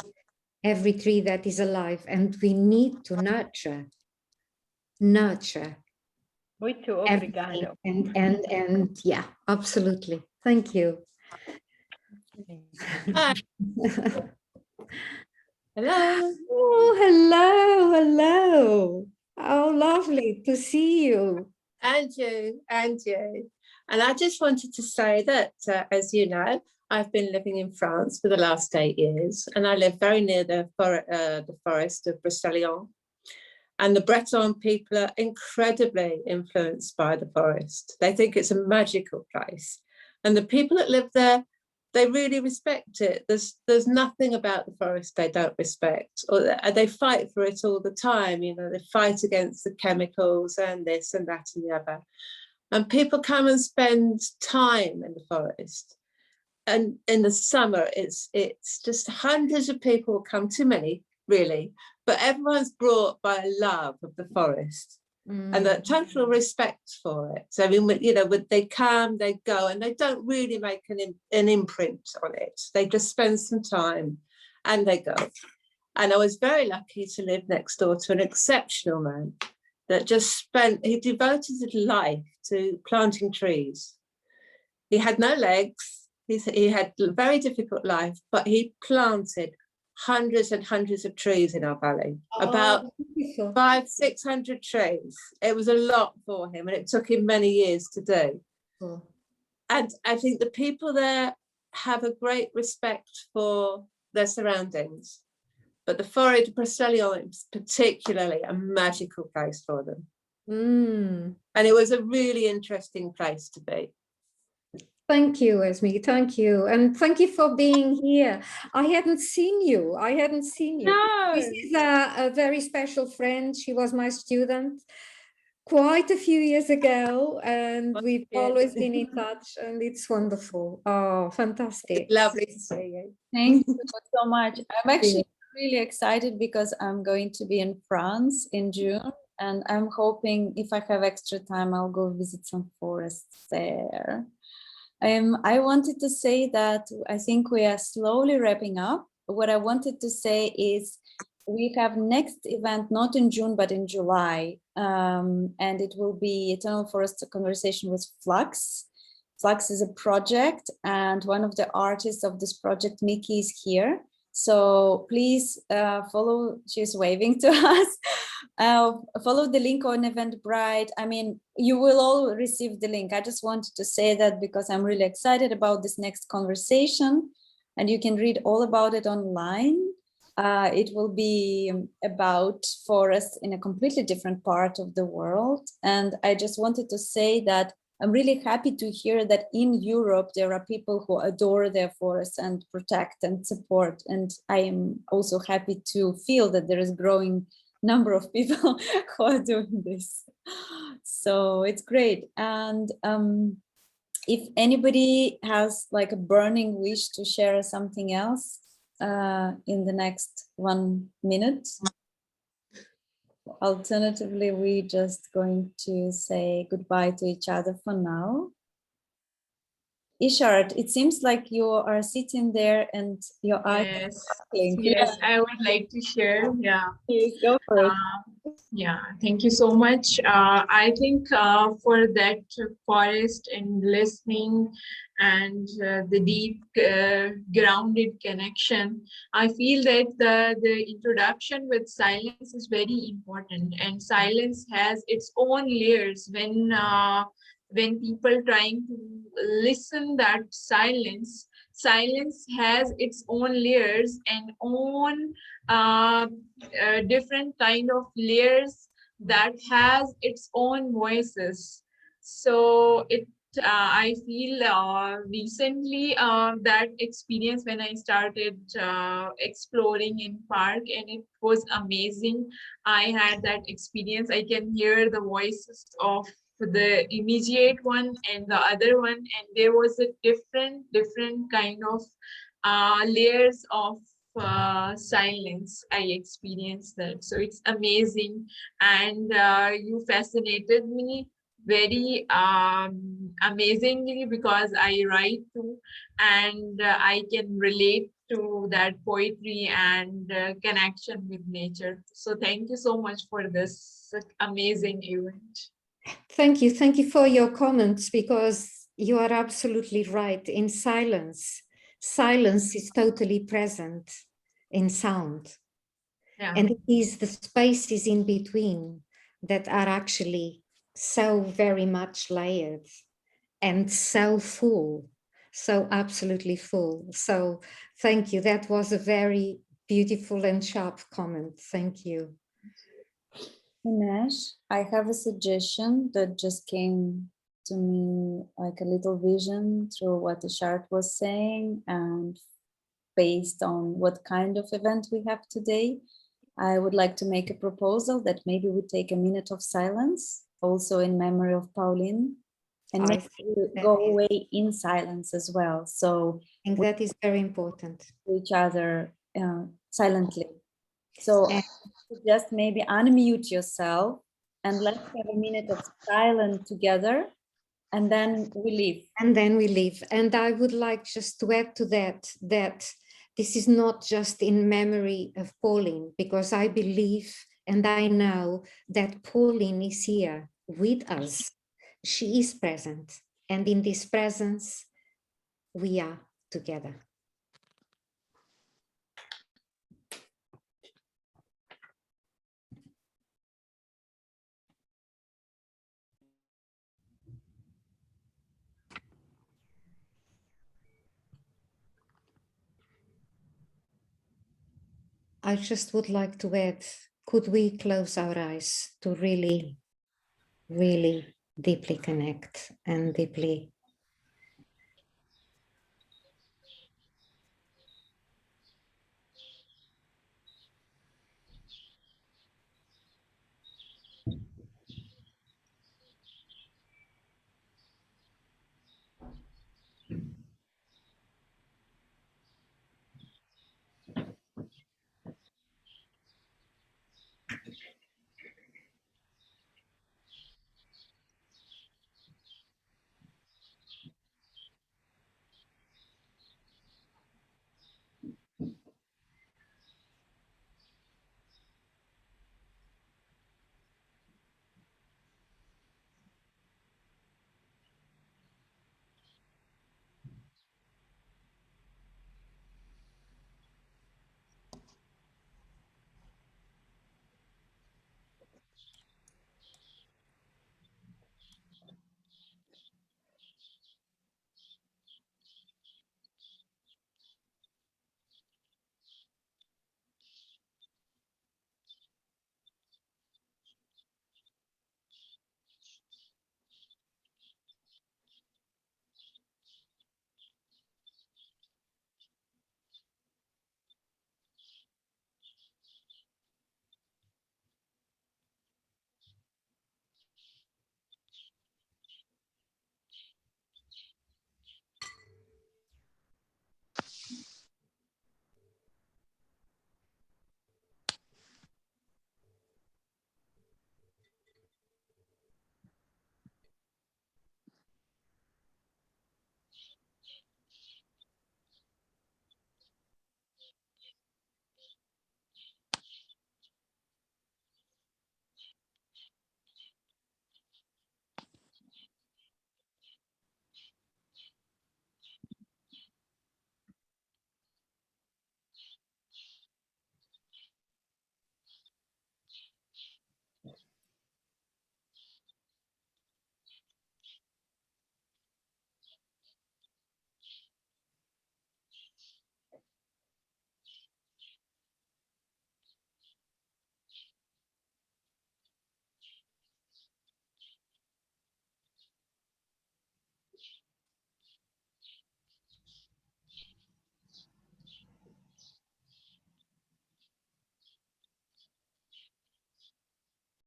that is alive, and we need to nurture Muito everything. obrigado. And yeah, absolutely. Thank you. Hello. Oh, hello. Oh, lovely to see you. And you. And I just wanted to say that, as you know, I've been living in France for the last 8 years, and I live very near the forest of Brocéliande. And the Breton people are incredibly influenced by the forest. They think it's a magical place. And the people that live there, they really respect it. There's nothing about the forest they don't respect, or they fight for it all the time. You know, they fight against the chemicals and this and that and the other. And people come and spend time in the forest. And in the summer, it's just hundreds of people come, too many, really. But everyone's brought by a love of the forest and a total respect for it. So, I mean, you know, they come, they go, and they don't really make an imprint on it. They just spend some time and they go. And I was very lucky to live next door to an exceptional man that he devoted his life to planting trees. He had no legs. He had a very difficult life, but he planted hundreds and hundreds of trees in our valley, about 500-600 trees. It was a lot for him, and it took him many years to do. And I think the people there have a great respect for their surroundings, but the Forêt de Brocéliande is particularly a magical place for them. And it was a really interesting place to be. Thank you, Esme. Thank you. And thank you for being here. I hadn't seen you. No. This is a very special friend. She was my student quite a few years ago, and we've always been in touch, and it's wonderful. Oh, fantastic. Lovely to see you. Thank you so much. I'm actually really excited because I'm going to be in France in June, and I'm hoping if I have extra time, I'll go visit some forests there. I wanted to say that I think we are slowly wrapping up. What I wanted to say is we have next event, not in June, but in July. And it will be Eternal Forest Conversation with Flux. Flux is a project, and one of the artists of this project, Mickey, is here. So please follow, she's waving to us. Follow the link on Eventbrite. I mean, you will all receive the link. I just wanted to say that because I'm really excited about this next conversation, and you can read all about it online. It will be about forests in a completely different part of the world. And I just wanted to say that I'm really happy to hear that in Europe, there are people who adore their forests and protect and support. And I am also happy to feel that there is a growing number of people who are doing this. So it's great. And if anybody has like a burning wish to share something else in the next 1 minute, alternatively, we're just going to say goodbye to each other for now. Ishart, it seems like you are sitting there and your eyes are sparkling. Yes, I would like to share. Yeah. Please go for it. Yeah, thank you so much. I think for that forest and listening and the deep grounded connection, I feel that the introduction with silence is very important, and silence has its own layers. When people trying to listen that silence has its own layers and own different kind of layers that has its own voices. So I feel recently that experience when I started exploring in park, and it was amazing. I had that experience. I can hear the voices of the immediate one and the other one, and there was a different kind of layers of silence. I experienced that, so it's amazing. And you fascinated me very amazingly, because I write too, and I can relate to that poetry and connection with nature. So thank you so much for this amazing event. Thank you for your comments, because you are absolutely right. In silence is totally present in sound. Yeah. And it is the spaces in between that are actually so very much layered and so full, so absolutely full. So thank you. That was a very beautiful and sharp comment. Thank you. Ines, I have a suggestion that just came to me like a little vision through what Ishart was saying, and based on what kind of event we have today. I would like to make a proposal that maybe we take a minute of silence, also in memory of Pauline, and maybe we go away in silence as well. So I think that is very important. Each other silently. So just maybe unmute yourself and let's have a minute of silence together, and then we leave. And I would like just to add to that this is not just in memory of Pauline, because I believe and I know that Pauline is here with us. She is present, and in this presence, we are together. I just would like to add, could we close our eyes to really, really deeply connect and deeply